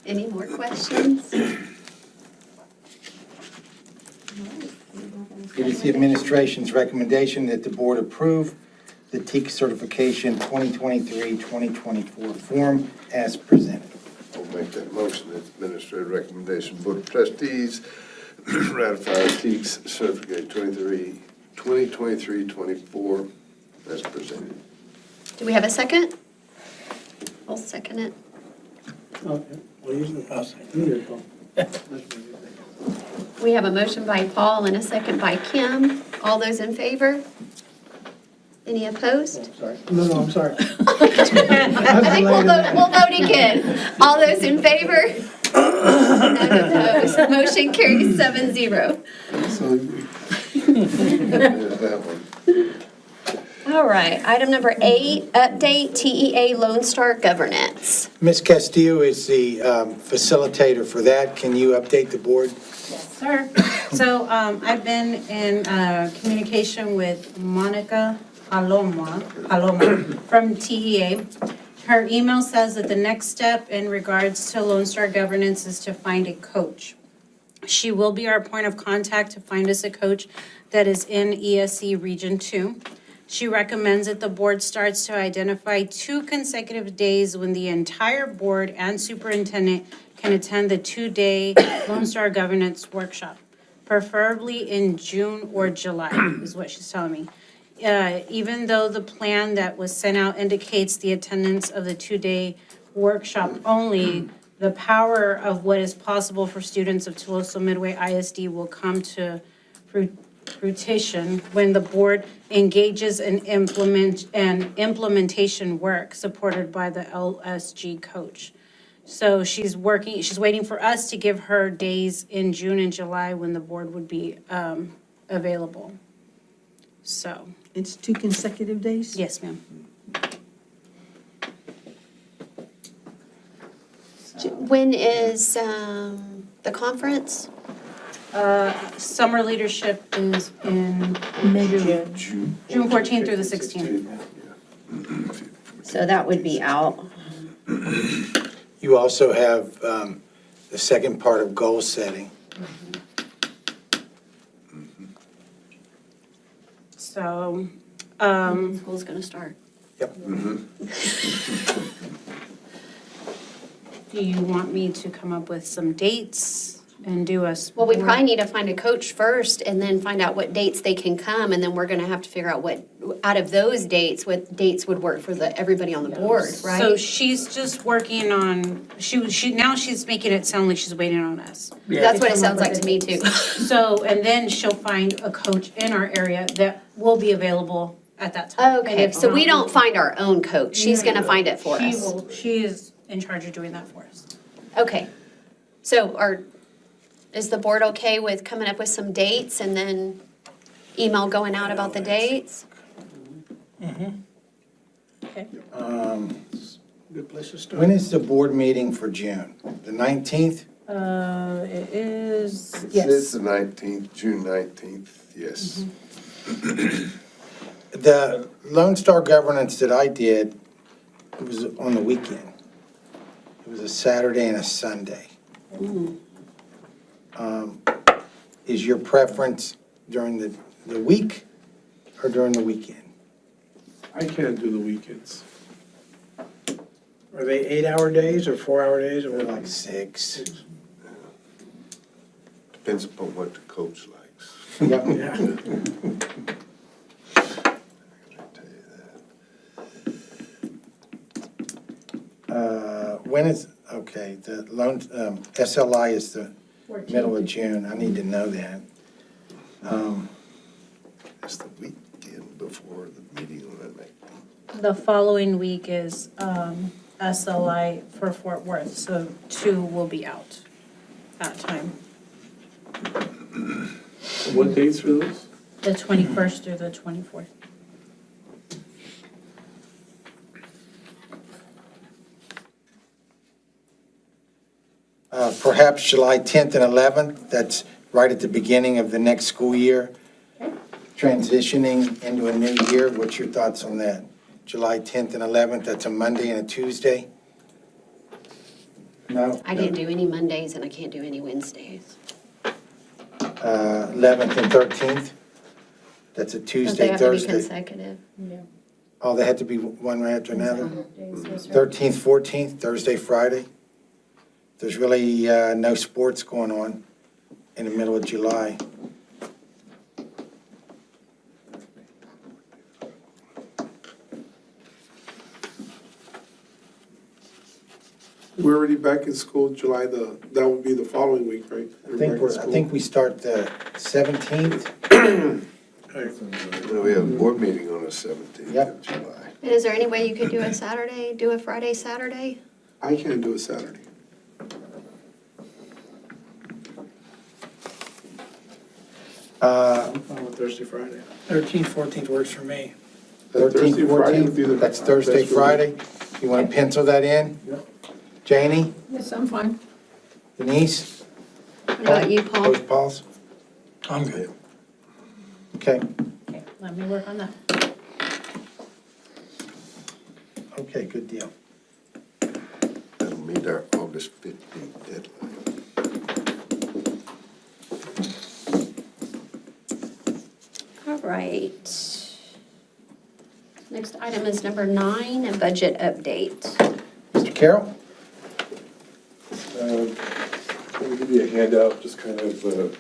Speaker 1: Any more questions?
Speaker 7: It is the administration's recommendation that the board approve the TEKS certification 2023-2024 form as presented.
Speaker 5: I'll make that motion. It's administrative recommendation. Board of Trustees ratify TEKS certificate 2023-24 as presented.
Speaker 1: Do we have a second? I'll second it.
Speaker 12: Okay. Well, usually I'll say, here you go.
Speaker 1: We have a motion by Paul and a second by Kim. All those in favor? Any opposed?
Speaker 12: Sorry. No, I'm sorry.
Speaker 1: I think we'll vote again. All those in favor? None opposed. Motion carries 7-0.
Speaker 5: There's that one.
Speaker 1: All right, item number 8, update TEA Lone Star governance.
Speaker 7: Ms. Castillo is the facilitator for that. Can you update the board?
Speaker 9: Yes, sir. So I've been in communication with Monica Paloma from TEA. Her email says that the next step in regards to Lone Star governance is to find a coach. She will be our point of contact to find us a coach that is in ESC Region 2. She recommends that the board starts to identify 2 consecutive days when the entire board and superintendent can attend the 2-day Lone Star Governance Workshop, preferably in June or July, is what she's telling me. Even though the plan that was sent out indicates the attendance of the 2-day workshop only, the power of what is possible for students of Tuloso Midway ISD will come to fruition when the board engages in implementation work supported by the LSG coach. So she's waiting for us to give her days in June and July when the board would be available. So,
Speaker 8: It's 2 consecutive days?
Speaker 9: yes, ma'am.
Speaker 1: When is the conference?
Speaker 9: Summer leadership is in June 14th through the 16th.
Speaker 2: So that would be out.
Speaker 7: You also have the second part of goal setting.
Speaker 9: So,
Speaker 1: School's gonna start.
Speaker 9: do you want me to come up with some dates and do a?
Speaker 1: Well, we probably need to find a coach first and then find out what dates they can come, and then we're gonna have to figure out what, out of those dates, what dates would work for everybody on the board, right?
Speaker 9: So she's just working on, now she's making it sound like she's waiting on us.
Speaker 1: That's what it sounds like to me too.
Speaker 9: So, and then she'll find a coach in our area that will be available at that time. And
Speaker 1: Okay,
Speaker 9: if
Speaker 1: so we
Speaker 9: not,
Speaker 1: don't find our own coach, she's gonna find it for us.
Speaker 9: She is in charge of doing that for us.
Speaker 1: Okay, so is the board okay with coming up with some dates and then email going out about the dates?
Speaker 9: Okay.
Speaker 12: Good place to start.
Speaker 7: When is the board meeting for June? The 19th?
Speaker 9: It is,
Speaker 5: It's
Speaker 9: yes.
Speaker 5: the 19th, June 19th, yes.
Speaker 7: The Lone Star governance that I did, it was on the weekend. It was a Saturday and a Sunday. Is your preference during the week or during the weekend?
Speaker 13: I can't do the weekends.
Speaker 12: Are they 8-hour days or 4-hour days or
Speaker 7: They're
Speaker 12: what?
Speaker 7: like 6.
Speaker 5: Depends upon what the coach likes.
Speaker 7: Yep.
Speaker 12: Yeah.
Speaker 7: When is, okay, the loan, SLI is the middle of June. I need to know that.
Speaker 5: It's the weekend before the meeting on that night.
Speaker 9: The following week is SLI for Fort Worth, so 2 will be out that time.
Speaker 13: What dates are those?
Speaker 9: The 21st through the 24th.
Speaker 7: Perhaps July 10th and 11th, that's right at the beginning of the next school year. Transitioning into a new year, what's your thoughts on that? July 10th and 11th, that's a Monday and a Tuesday? No?
Speaker 1: I can't do any Mondays and I can't do any Wednesdays.
Speaker 7: 11th and 13th, that's a
Speaker 1: Don't they
Speaker 7: Tuesday,
Speaker 1: have to be
Speaker 7: Thursday.
Speaker 1: consecutive?
Speaker 7: Oh, they have to be one right after another? 13th, 14th, Thursday, Friday? There's really no sports going on in the middle of July.
Speaker 13: We're already back in school July, that would be the following week, right?
Speaker 7: I think we start the 17th.
Speaker 5: We have a board meeting on the 17th
Speaker 7: Yep.
Speaker 5: of July.
Speaker 1: And is there any way you could do a Saturday, do a Friday, Saturday?
Speaker 13: I can't do a Saturday.
Speaker 12: I'm fine with Thursday, Friday. 13th, 14th works for me.
Speaker 7: 13th,
Speaker 13: Thursday, Friday would be the
Speaker 7: 14th, that's Thursday,
Speaker 13: best for me.
Speaker 7: Friday. You want to pencil that in?
Speaker 13: Yep.
Speaker 7: Janie,
Speaker 17: Yes, I'm fine.
Speaker 7: Denise?
Speaker 1: What about you, Paul?
Speaker 7: Both Pauls?
Speaker 12: I'm good.
Speaker 7: Okay,
Speaker 9: Okay, let me work on that.
Speaker 7: okay, good deal.
Speaker 5: That'll meet our August 15th deadline.
Speaker 1: All right. Next item is number 9, a budget update.
Speaker 7: Mr. Carroll?
Speaker 13: Let me give you a handout, just kind of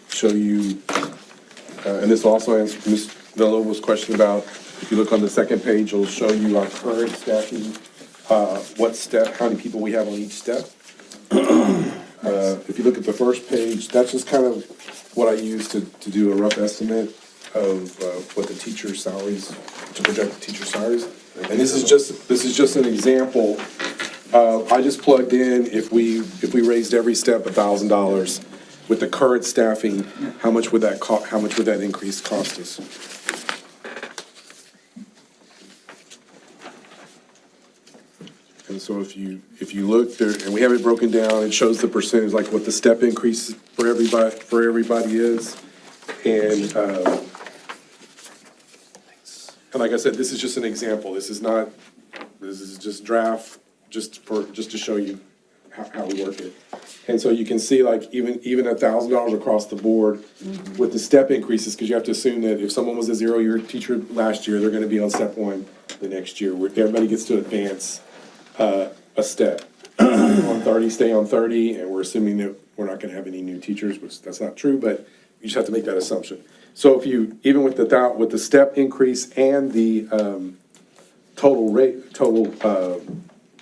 Speaker 13: show you, and this also answers Ms. Villanueva's question about, if you look on the second page, it'll show you our current staffing, what step, how many people we have on each step. If you look at the first page, that's just kind of what I use to do a rough estimate of what the teacher salaries, to project the teacher salaries. And this is just an example. I just plugged in, if we raised every step $1,000 with the current staffing, how much would that increase cost us? And so if you look there, and we have it broken down, it shows the percentage, like what the step increase for everybody is. And like I said, this is just an example. This is just draft, just to show you how we work it. And so you can see, like, even $1,000 across the board with the step increases, because you have to assume that if someone was a 0-year teacher last year, they're gonna be on step 1 the next year, where everybody gets to advance a step. On 30, stay on 30, and we're assuming that we're not gonna have any new teachers, which that's not true, but you just have to make that assumption. So if you, even with the step increase and the total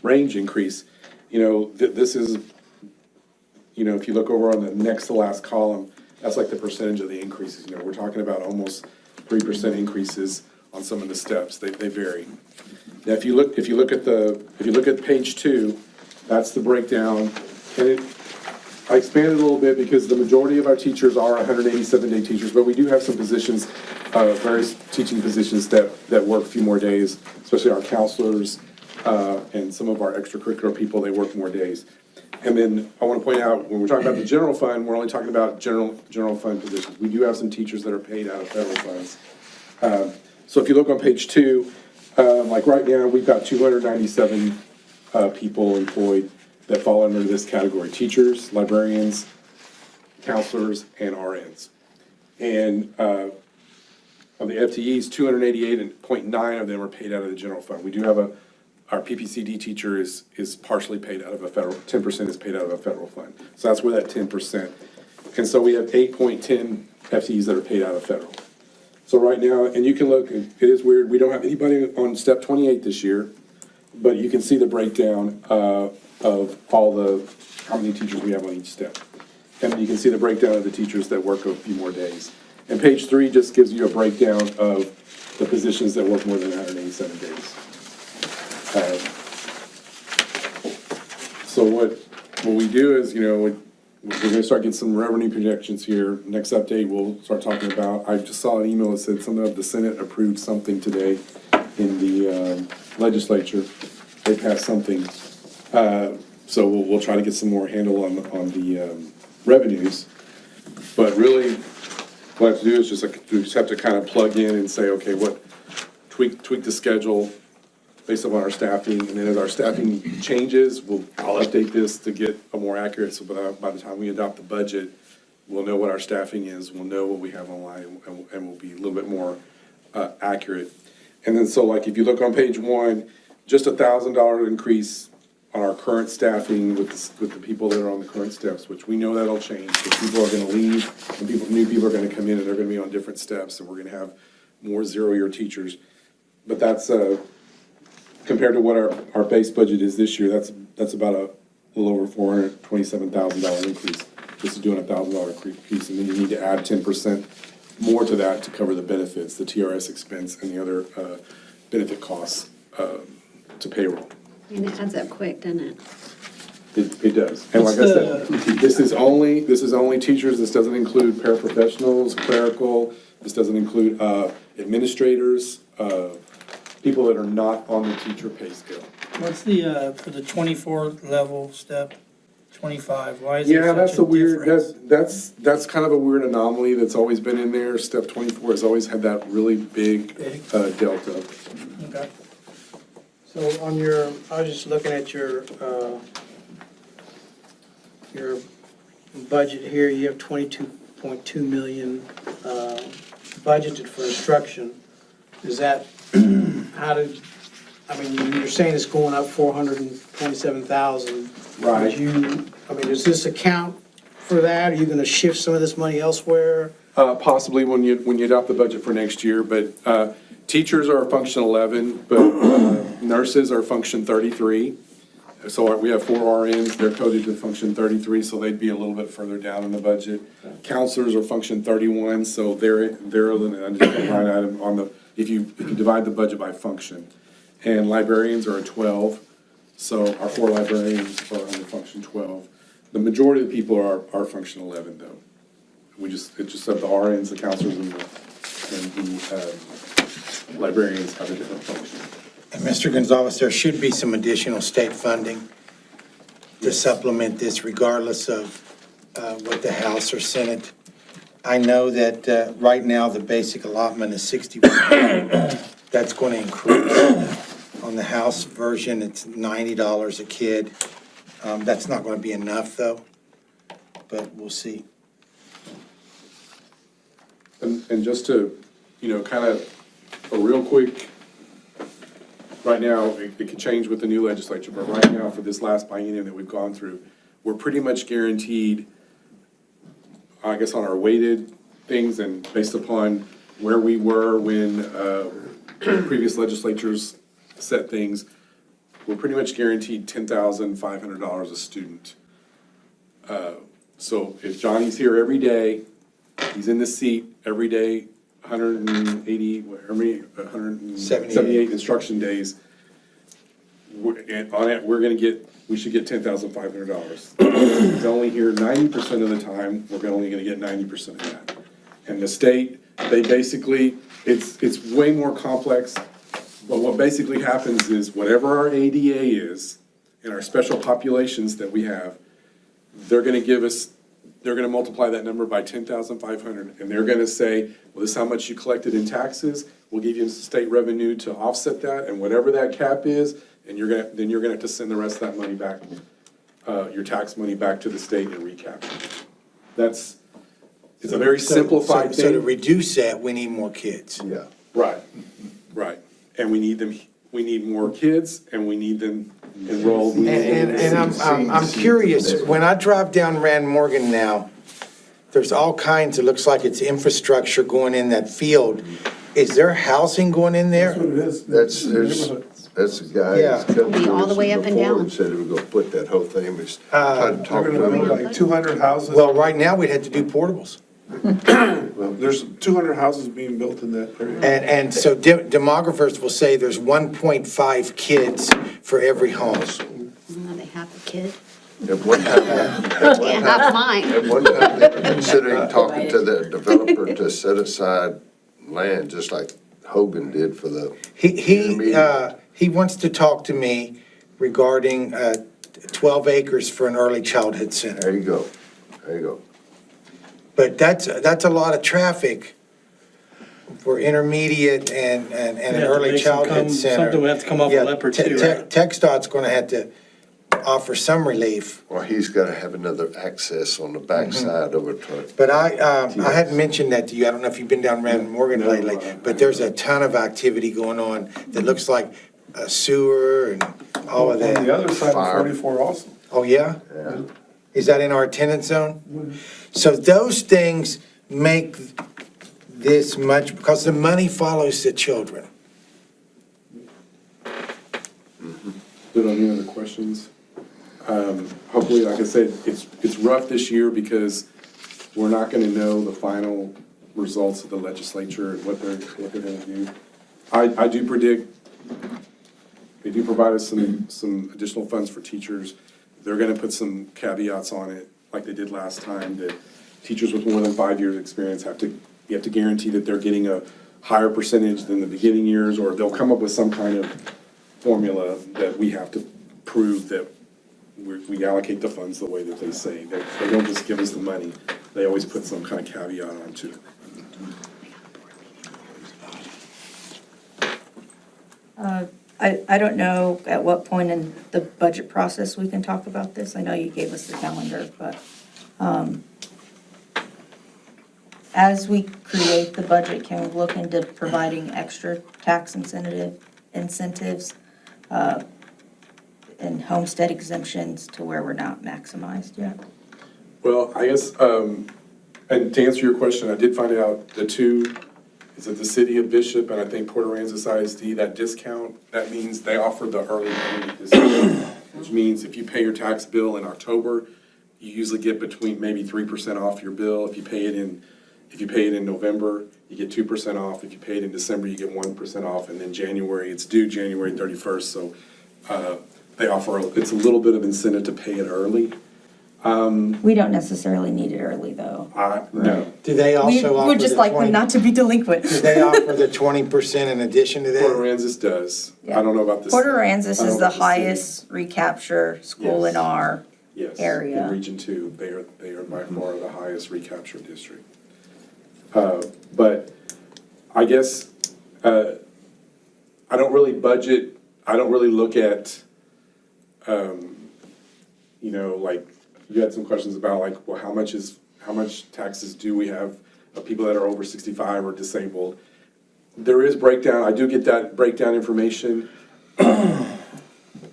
Speaker 13: range increase, you know, this is, you know, if you look over on the next to last column, that's like the percentage of the increases. You know, we're talking about almost 3% increases on some of the steps. They vary. Now, if you look at page 2, that's the breakdown. And I expanded a little bit because the majority of our teachers are 187-day teachers, but we do have some positions, various teaching positions that work a few more days, especially our counselors and some of our extracurricular people, they work more days. And then I want to point out, when we're talking about the general fund, we're only talking about general fund positions. We do have some teachers that are paid out of federal funds. So if you look on page 2, like right now, we've got 297 people employed that fall under this category: teachers, librarians, counselors, and RNs. And of the FTEs, 288.9 of them are paid out of the general fund. We do have our PPCD teacher is partially paid out of a federal, 10% is paid out of a federal fund. So that's where that 10%. And so we have 8.10 FTEs that are paid out of federal. So right now, and you can look, it is weird, we don't have anybody on step 28 this year, but you can see the breakdown of how many teachers we have on each step. And you can see the breakdown of the teachers that work a few more days. And page 3 just gives you a breakdown of the positions that work more than 187 days. So what we do is, you know, we're gonna start getting some revenue projections here. Next update, we'll start talking about, I just saw an email that said some of the Senate approved something today in the legislature. They passed something. So we'll try to get some more handle on the revenues. But really, what I have to do is just have to kind of plug in and say, okay, tweak the schedule based upon our staffing, and then as our staffing changes, I'll update this to get a more accurate, so by the time we adopt the budget, we'll know what our staffing is, we'll know what we have online, and we'll be a little bit more accurate. And then, so like, if you look on page 1, just $1,000 increase on our current staffing with the people that are on the current steps, which we know that'll change, because people are gonna leave, and new people are gonna come in, and they're gonna be on different steps, and we're gonna have more 0-year teachers. But that's, compared to what our base budget is this year, that's about a little over $427,000 increase, just doing $1,000 increase, and then you need to add 10% more to that to cover the benefits, the TRS expense, and the other benefit costs to payroll.
Speaker 1: And it adds up quick, doesn't it?
Speaker 13: It does. And like I said, this is only teachers. This doesn't include paraprofessionals, clerical. This doesn't include administrators, people that are not on the teacher pay scale.
Speaker 12: What's the, for the 24 level step, 25, why is it
Speaker 13: Yeah, that's
Speaker 12: such a
Speaker 13: a weird,
Speaker 12: difference?
Speaker 13: that's kind of a weird anomaly that's always been in there. Step 24 has always had that really big delta.
Speaker 12: Okay. So on your, I was just looking at your budget here, you have 22.2 million budgeted for instruction. Is that, you're saying it's going up 427,000.
Speaker 13: Right.
Speaker 12: Does this account for that? Are you gonna shift some of this money elsewhere?
Speaker 13: Possibly when you adopt the budget for next year, but teachers are function 11, but nurses are function 33. So we have 4 RNs, they're coded to function 33, so they'd be a little bit further down in the budget. Counselors are function 31, so they're a different line item on the, if you divide the budget by function. And librarians are a 12, so our 4 librarians are under function 12. The majority of the people are function 11 though. It's just that the RNs, the counselors, and the librarians have a different function.
Speaker 7: And Mr. Gonzalez, there should be some additional state funding to supplement this regardless of what the House or Senate. I know that right now the basic allotment is 61. That's going to increase. On the House version, it's $90 a kid. That's not going to be enough though, but we'll see.
Speaker 13: And just to, kind of a real quick, right now, it could change with the new legislature, but right now, for this last biennium that we've gone through, we're pretty much guaranteed, I guess, on our weighted things and based upon where we were when previous legislatures set things, we're pretty much guaranteed $10,500 a student. So if Johnny's here every day, he's in the seat every day, 178 instruction days. We should get $10,500. He's only here 90% of the time, we're only gonna get 90% of that. And the state, they basically, it's way more complex, but what basically happens is whatever our ADA is and our special populations that we have, they're gonna multiply that number by 10,500, and they're gonna say, well, this is how much you collected in taxes, we'll give you state revenue to offset that, and whatever that cap is, and then you're gonna have to send the rest of that money back, your tax money back to the state and recap. It's a very simplified thing.
Speaker 7: So to reduce that, we need more kids.
Speaker 5: Yeah.
Speaker 13: Right. And we need more kids, and we need them enrolled.
Speaker 7: And I'm curious, when I drive down Rand Morgan now, there's all kinds, it looks like it's infrastructure going in that field. Is there housing going in there?
Speaker 5: That's the guy
Speaker 7: Yeah.
Speaker 5: that's come to
Speaker 2: All the
Speaker 5: us
Speaker 2: way up and
Speaker 5: before
Speaker 2: down.
Speaker 5: and said he was gonna put that whole thing, we tried to talk to him.
Speaker 11: Like 200 houses.
Speaker 7: Well, right now, we'd have to do portables.
Speaker 11: Well, there's 200 houses being built in that area.
Speaker 7: And so demographers will say there's 1.5 kids for every home.
Speaker 2: They have a kid.
Speaker 5: At one time,
Speaker 2: Can't have mine.
Speaker 5: at one time, they were considering talking to the developer to set aside land, just like Hogan did for the.
Speaker 7: He wants to talk to me regarding 12 acres for an early childhood center.
Speaker 5: There you go.
Speaker 7: But that's a lot of traffic for intermediate and an early childhood center.
Speaker 12: Something we have to come up with Leopard too, right?
Speaker 7: TxDOT's gonna have to offer some relief.
Speaker 5: Or he's gotta have another access on the backside of a truck.
Speaker 7: But I hadn't mentioned that to you, I don't know if you've been down Rand Morgan lately, but there's a ton of activity going on that looks like a sewer and all of that.
Speaker 11: On the other side
Speaker 5: Fire.
Speaker 11: of 44 also.
Speaker 7: Oh, yeah?
Speaker 5: Yeah.
Speaker 7: Is that in our attendance zone? So those things make this much, because the money follows the children.
Speaker 13: Good on any other questions? Hopefully, like I said, it's rough this year because we're not gonna know the final results of the legislature and what they're gonna do. I do predict, they do provide us some additional funds for teachers. They're gonna put some caveats on it, like they did last time, that teachers with more than 5 years' experience you have to guarantee that they're getting a higher percentage than the beginning years, or they'll come up with some kind of formula that we have to prove that we allocate the funds the way that they say. They don't just give us the money, they always put some kind of caveat onto it.
Speaker 3: I don't know at what point in the budget process we can talk about this. I know you gave us the calendar, but as we create the budget, can we look into providing extra tax incentives and homestead exemptions to where we're not maximized yet?
Speaker 13: Well, I guess, and to answer your question, I did find out the two, is that the city of Bishop and I think Port Aransas ISD, that discount, that means they offer the early payment discount. which means if you pay your tax bill in October, you usually get between maybe 3% off your bill. If you pay it in November, you get 2% off. If you pay it in December, you get 1% off. And then January, it's due January 31st, so they offer, it's a little bit of incentive to pay it early.
Speaker 3: We don't necessarily need it early, though.
Speaker 13: No.
Speaker 7: Do they also offer
Speaker 3: We'd just
Speaker 7: the
Speaker 3: like
Speaker 7: 20?
Speaker 3: not to be delinquent.
Speaker 7: Do they offer the 20% in addition to
Speaker 13: Port
Speaker 7: that?
Speaker 13: Aransas does.
Speaker 3: Yeah.
Speaker 13: I don't know about this.
Speaker 3: Port Aransas
Speaker 13: I don't
Speaker 3: is
Speaker 13: know
Speaker 3: the
Speaker 13: about city.
Speaker 3: highest recapture school in
Speaker 13: Yes.
Speaker 3: our
Speaker 13: Yes,
Speaker 3: area.
Speaker 13: in Region 2, they are by far the highest recapture district. But I guess, I don't really budget, I don't really look at, like, you had some questions about like, well, how much taxes do we have of people that are over 65 or disabled? There is breakdown, I do get that breakdown information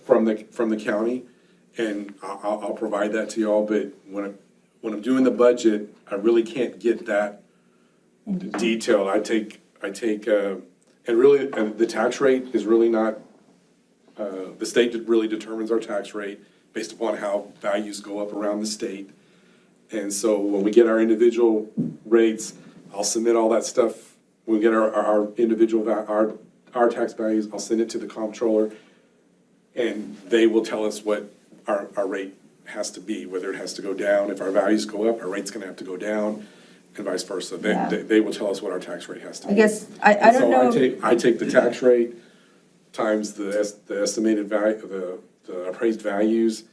Speaker 13: from the county, and I'll provide that to y'all, but when I'm doing the budget, I really can't get that detailed. I take, and really, the tax rate is really not, the state really determines our tax rate based upon how values go up around the state. And so when we get our individual rates, I'll submit all that stuff. When we get our individual, our tax values, I'll send it to the comptroller, and they will tell us what our rate has to be, whether it has to go down. If our values go up, our rate's gonna have to go down, and vice versa.
Speaker 3: Yeah.
Speaker 13: They will tell us what our tax rate has to be.
Speaker 3: I guess, I don't know.
Speaker 13: So I take the tax rate times the estimated value, the appraised values,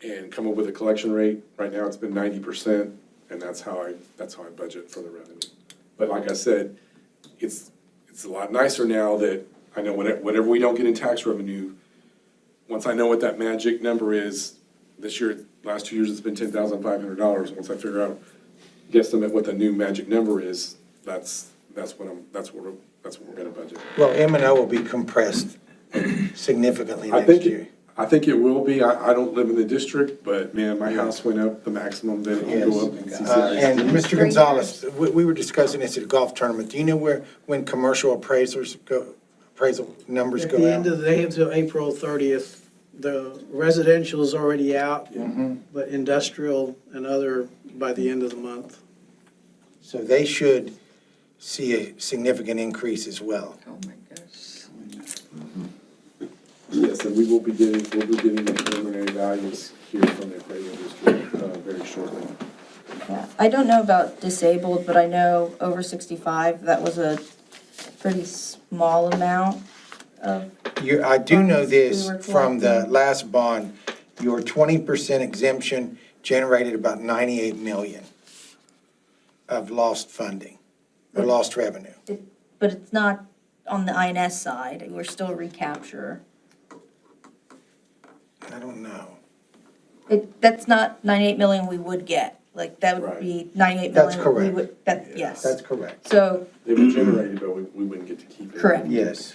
Speaker 13: and come up with a collection rate. Right now, it's been 90%, and that's how I budget for the revenue. But like I said, it's a lot nicer now that I know whatever we don't get in tax revenue, once I know what that magic number is, this year, last 2 years, it's been $10,500. Once I figure out, guesstimate what the new magic number is, that's what we're gonna budget.
Speaker 7: Well, M&O will be compressed significantly
Speaker 13: I
Speaker 7: next
Speaker 13: think
Speaker 7: year.
Speaker 13: I think it will be. I don't live in the district, but man, my house went up the maximum that it can go up in CCI.
Speaker 7: And Mr. Gonzalez, we were discussing this at a golf tournament. Do you know when commercial appraisal numbers
Speaker 12: At
Speaker 7: go
Speaker 12: the
Speaker 7: out?
Speaker 12: end of the day, until April 30th, the residential is already out, but industrial and other by the end of the month.
Speaker 7: So they should see a significant increase as well.
Speaker 17: Oh, my gosh.
Speaker 13: Yes, and we will be getting the preliminary values here from the appraisal district very shortly.
Speaker 3: Yeah, I don't know about disabled, but I know over 65, that was a pretty small amount of,
Speaker 7: I do know
Speaker 3: funds
Speaker 7: this
Speaker 3: we were
Speaker 7: from the
Speaker 3: collecting.
Speaker 7: last bond, your 20% exemption generated about 98 million of lost funding, or lost revenue.
Speaker 3: but it's not on the INS side, we're still recapture.
Speaker 7: I don't know.
Speaker 3: That's not 98 million we would get, like, that would
Speaker 13: Right.
Speaker 3: be 98
Speaker 7: That's
Speaker 3: million. we
Speaker 7: correct.
Speaker 3: would- That, yes.
Speaker 7: That's correct.
Speaker 3: So,
Speaker 13: They were generated, but we wouldn't get to keep it.
Speaker 3: Correct.
Speaker 7: Yes.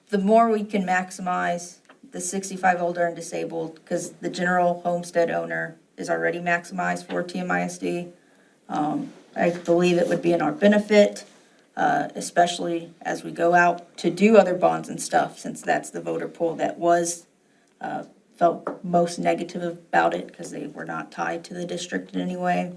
Speaker 3: the more we can maximize the 65 older and disabled, because the general homestead owner is already maximized for TMISD. I believe it would be in our benefit, especially as we go out to do other bonds and stuff, since that's the voter pool that felt most negative about it, because they were not tied to the district in any way.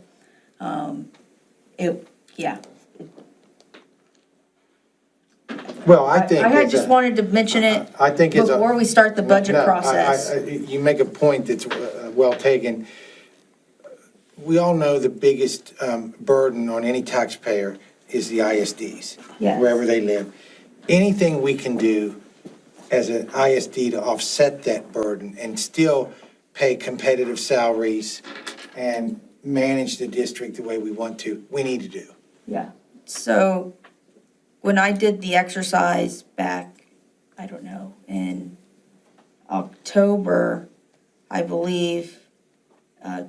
Speaker 7: Well, I think.
Speaker 3: I
Speaker 7: it's
Speaker 3: just
Speaker 7: a-
Speaker 3: wanted to mention it
Speaker 7: I think it's a.
Speaker 3: before we start the budget
Speaker 7: No,
Speaker 3: process.
Speaker 7: You make a point that's well taken. We all know the biggest burden on any taxpayer is the ISDs,
Speaker 3: Yes.
Speaker 7: wherever they live. Anything we can do as an ISD to offset that burden and still pay competitive salaries and manage the district the way we want to, we need to do.
Speaker 3: Yeah, so when I did the exercise back, I don't know, in October, I believe,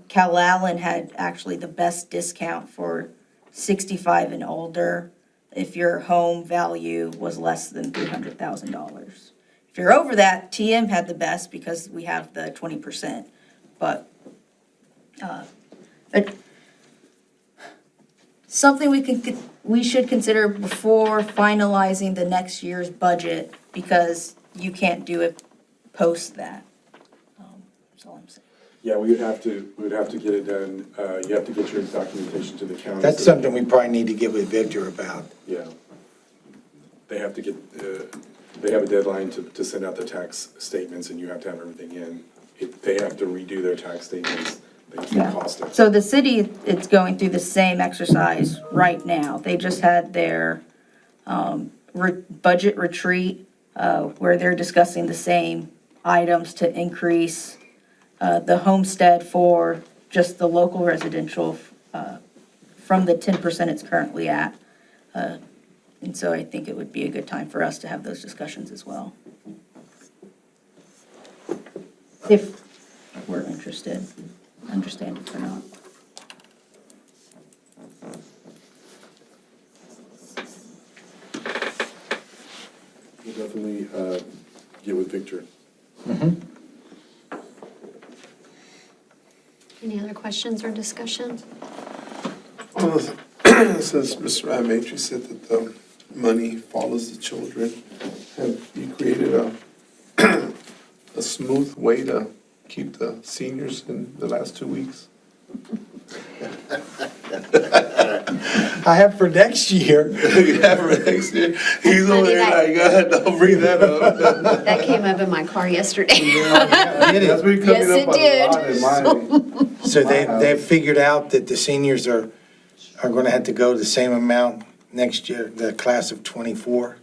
Speaker 3: Calallen had actually the best discount for 65 and older if your home value was less than $300,000. If you're over that, TM had the best because we have the 20%, but something we should consider before finalizing the next year's budget because you can't do it post that. That's all I'm saying.
Speaker 13: Yeah, we would have to get it done. You have to get your documentation to the county.
Speaker 7: That's something we probably need to get with Victor about.
Speaker 13: Yeah. They have to get, they have a deadline to send out their tax statements, and you have to have everything in. If they have to redo their tax statements, they can cost it.
Speaker 3: So the city, it's going through the same exercise right now. They just had their budget retreat where they're discussing the same items to increase the homestead for just the local residential from the 10% it's currently at. And so I think it would be a good time for us to have those discussions as well. If we're interested, understand if we're not.
Speaker 13: We'll definitely get with Victor.
Speaker 1: Any other questions or discussion?
Speaker 18: Since Mr. Ramatri said that the money follows the children, have you created a smooth way to keep the seniors in the last 2 weeks?
Speaker 7: I have for next year.
Speaker 18: Yeah, for next year. He's over there like, God, don't bring that up.
Speaker 1: That came up in my car yesterday.
Speaker 18: That's been coming
Speaker 1: Yes,
Speaker 18: up
Speaker 1: it
Speaker 18: a lot in mine.
Speaker 7: So they've figured out that the seniors are gonna have to go the same amount next year, the class of '24.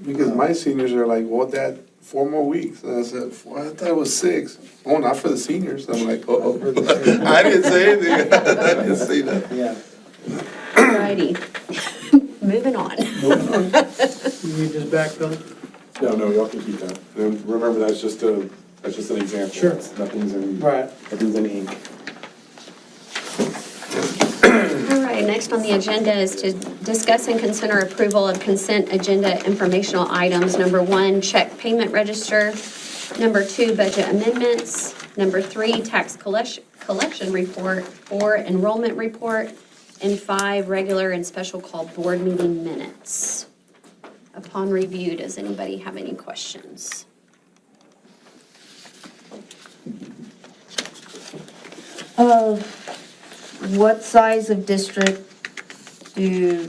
Speaker 18: Because my seniors are like, well, Dad, 4 more weeks. And I said, I thought it was 6. Oh, not for the seniors. I'm like, uh-oh. I didn't say anything. I didn't say that.
Speaker 7: Yeah.
Speaker 1: Alrighty, moving on.
Speaker 12: You need this back, Philip?
Speaker 13: No, y'all can keep that. And remember, that's just an example.
Speaker 12: Sure.
Speaker 13: Nothing's in,
Speaker 12: Right.
Speaker 13: nothing's in ink.
Speaker 1: All right, next on the agenda is to discuss and consider approval of consent agenda informational items. Number 1, check payment register. Number 2, budget amendments. Number 3, tax collection report. 4, enrollment report. And 5, regular and special call board meeting minutes. Upon review, does anybody have any questions?
Speaker 3: What size of district do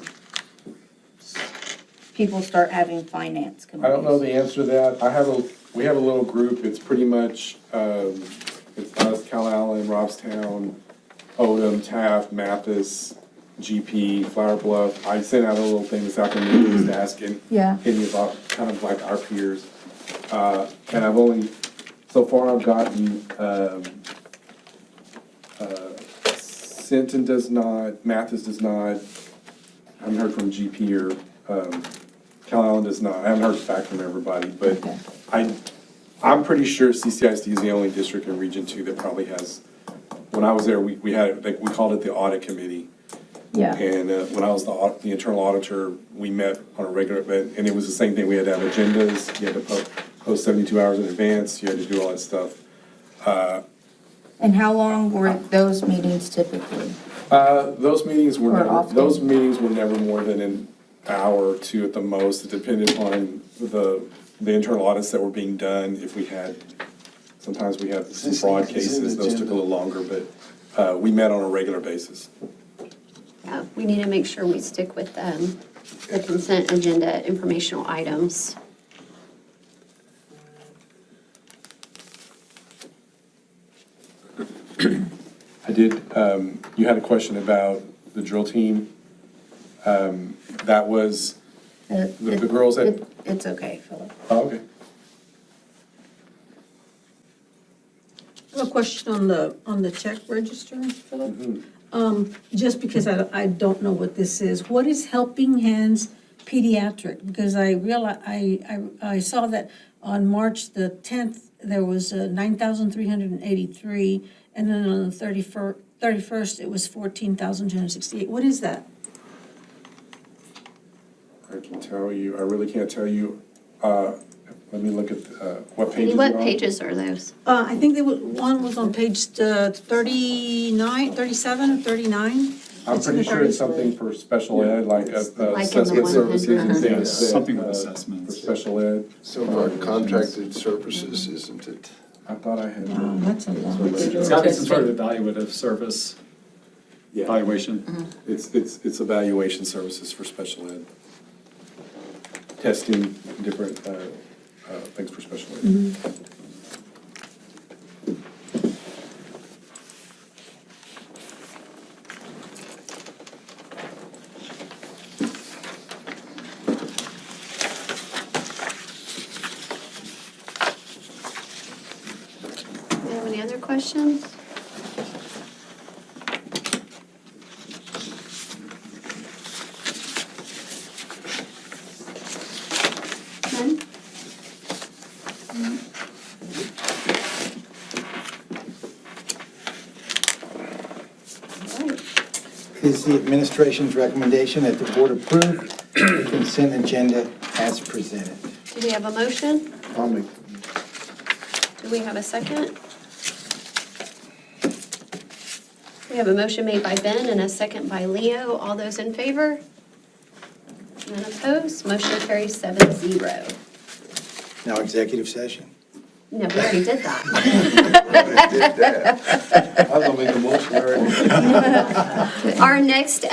Speaker 3: people start having finance committees?
Speaker 13: I don't know the answer to that. We have a little group. It's pretty much, it's us, Cal Allen, Robstown, Odom, Taft, Mathis, GP, Flower Bluff. I sent out a little thing this afternoon just asking any about kind of like our peers. And I've only, so far I've gotten, Sinton does not, Mathis does not, I haven't heard from GP or, Cal Allen does not. I haven't heard back from everybody, but I'm pretty sure CCISD is the only district in Region 2 that probably has, when I was there, we had, like, we called it the audit committee.
Speaker 3: Yeah.
Speaker 13: And when I was the internal auditor, we met on a regular, and it was the same thing. We had to have agendas, you had to post 72 hours in advance, you had to do all that stuff.
Speaker 3: And how long were those meetings typically?
Speaker 13: Those meetings were
Speaker 3: Or
Speaker 13: never,
Speaker 3: often?
Speaker 13: those meetings were never more than an hour or 2 at the most. It depended on the internal audits that were being done. If we had, sometimes we had some fraud cases, those took a little longer, but we met on a regular basis.
Speaker 1: Yeah, we need to make sure we stick with the consent agenda informational items.
Speaker 13: I did, you had a question about the drill team. That was, the girls that,
Speaker 3: It's okay, Philip.
Speaker 13: oh, okay.
Speaker 8: I have a question on the check register, Philip.
Speaker 13: Mm-hmm.
Speaker 8: Just because I don't know what this is, what is Helping Hands Pediatric? Because I realize, I saw that on March the 10th, there was 9,383, and then on the 31st, it was 14,268. What is that?
Speaker 13: I can tell you, I really can't tell you. Let me look at what pages
Speaker 1: Penny,
Speaker 13: you're
Speaker 1: what
Speaker 13: on.
Speaker 1: pages are those?
Speaker 8: I think one was on page 39, 37 or 39.
Speaker 13: I'm
Speaker 8: It's in
Speaker 13: pretty
Speaker 8: the
Speaker 13: sure it's
Speaker 8: 30s.
Speaker 13: something for special ed, like
Speaker 1: Like in the
Speaker 13: assessment services and
Speaker 1: 100.
Speaker 13: things. that,
Speaker 15: Something with
Speaker 13: For
Speaker 15: assessments.
Speaker 13: special ed.
Speaker 5: Some of our contracted services, isn't it?
Speaker 13: I thought I had.
Speaker 8: Oh, that's a lot.
Speaker 15: It's got to be some sort of evaluative service,
Speaker 13: Yeah.
Speaker 15: evaluation.
Speaker 13: It's evaluation services for special ed. Testing different things for special ed.
Speaker 1: Do you have any other questions? None? All right.
Speaker 7: It is the administration's recommendation that the board approve the consent agenda as presented.
Speaker 1: Do we have a motion?
Speaker 18: I'll make.
Speaker 1: Do we have a second? We have a motion made by Ben and a second by Leo. All those in favor? None opposed? Motion carries 7-0.
Speaker 7: Now executive session.
Speaker 1: No, we already did that.
Speaker 5: Did that.
Speaker 18: I was gonna make a motion already.
Speaker 1: Our next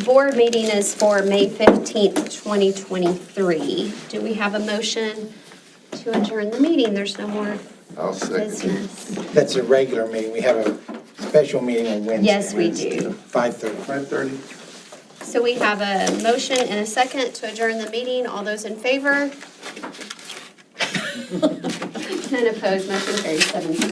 Speaker 1: board meeting is for May 15th, 2023. Do we have a motion to adjourn the meeting? There's no more
Speaker 5: I'll second.
Speaker 1: business.
Speaker 7: That's a regular meeting. We have a special meeting on Wednesday.
Speaker 1: Yes, we do.
Speaker 7: 5:30.
Speaker 18: 5:30.
Speaker 1: So we have a motion and a second to adjourn the meeting. All those in favor? None opposed, motion carries 7-0.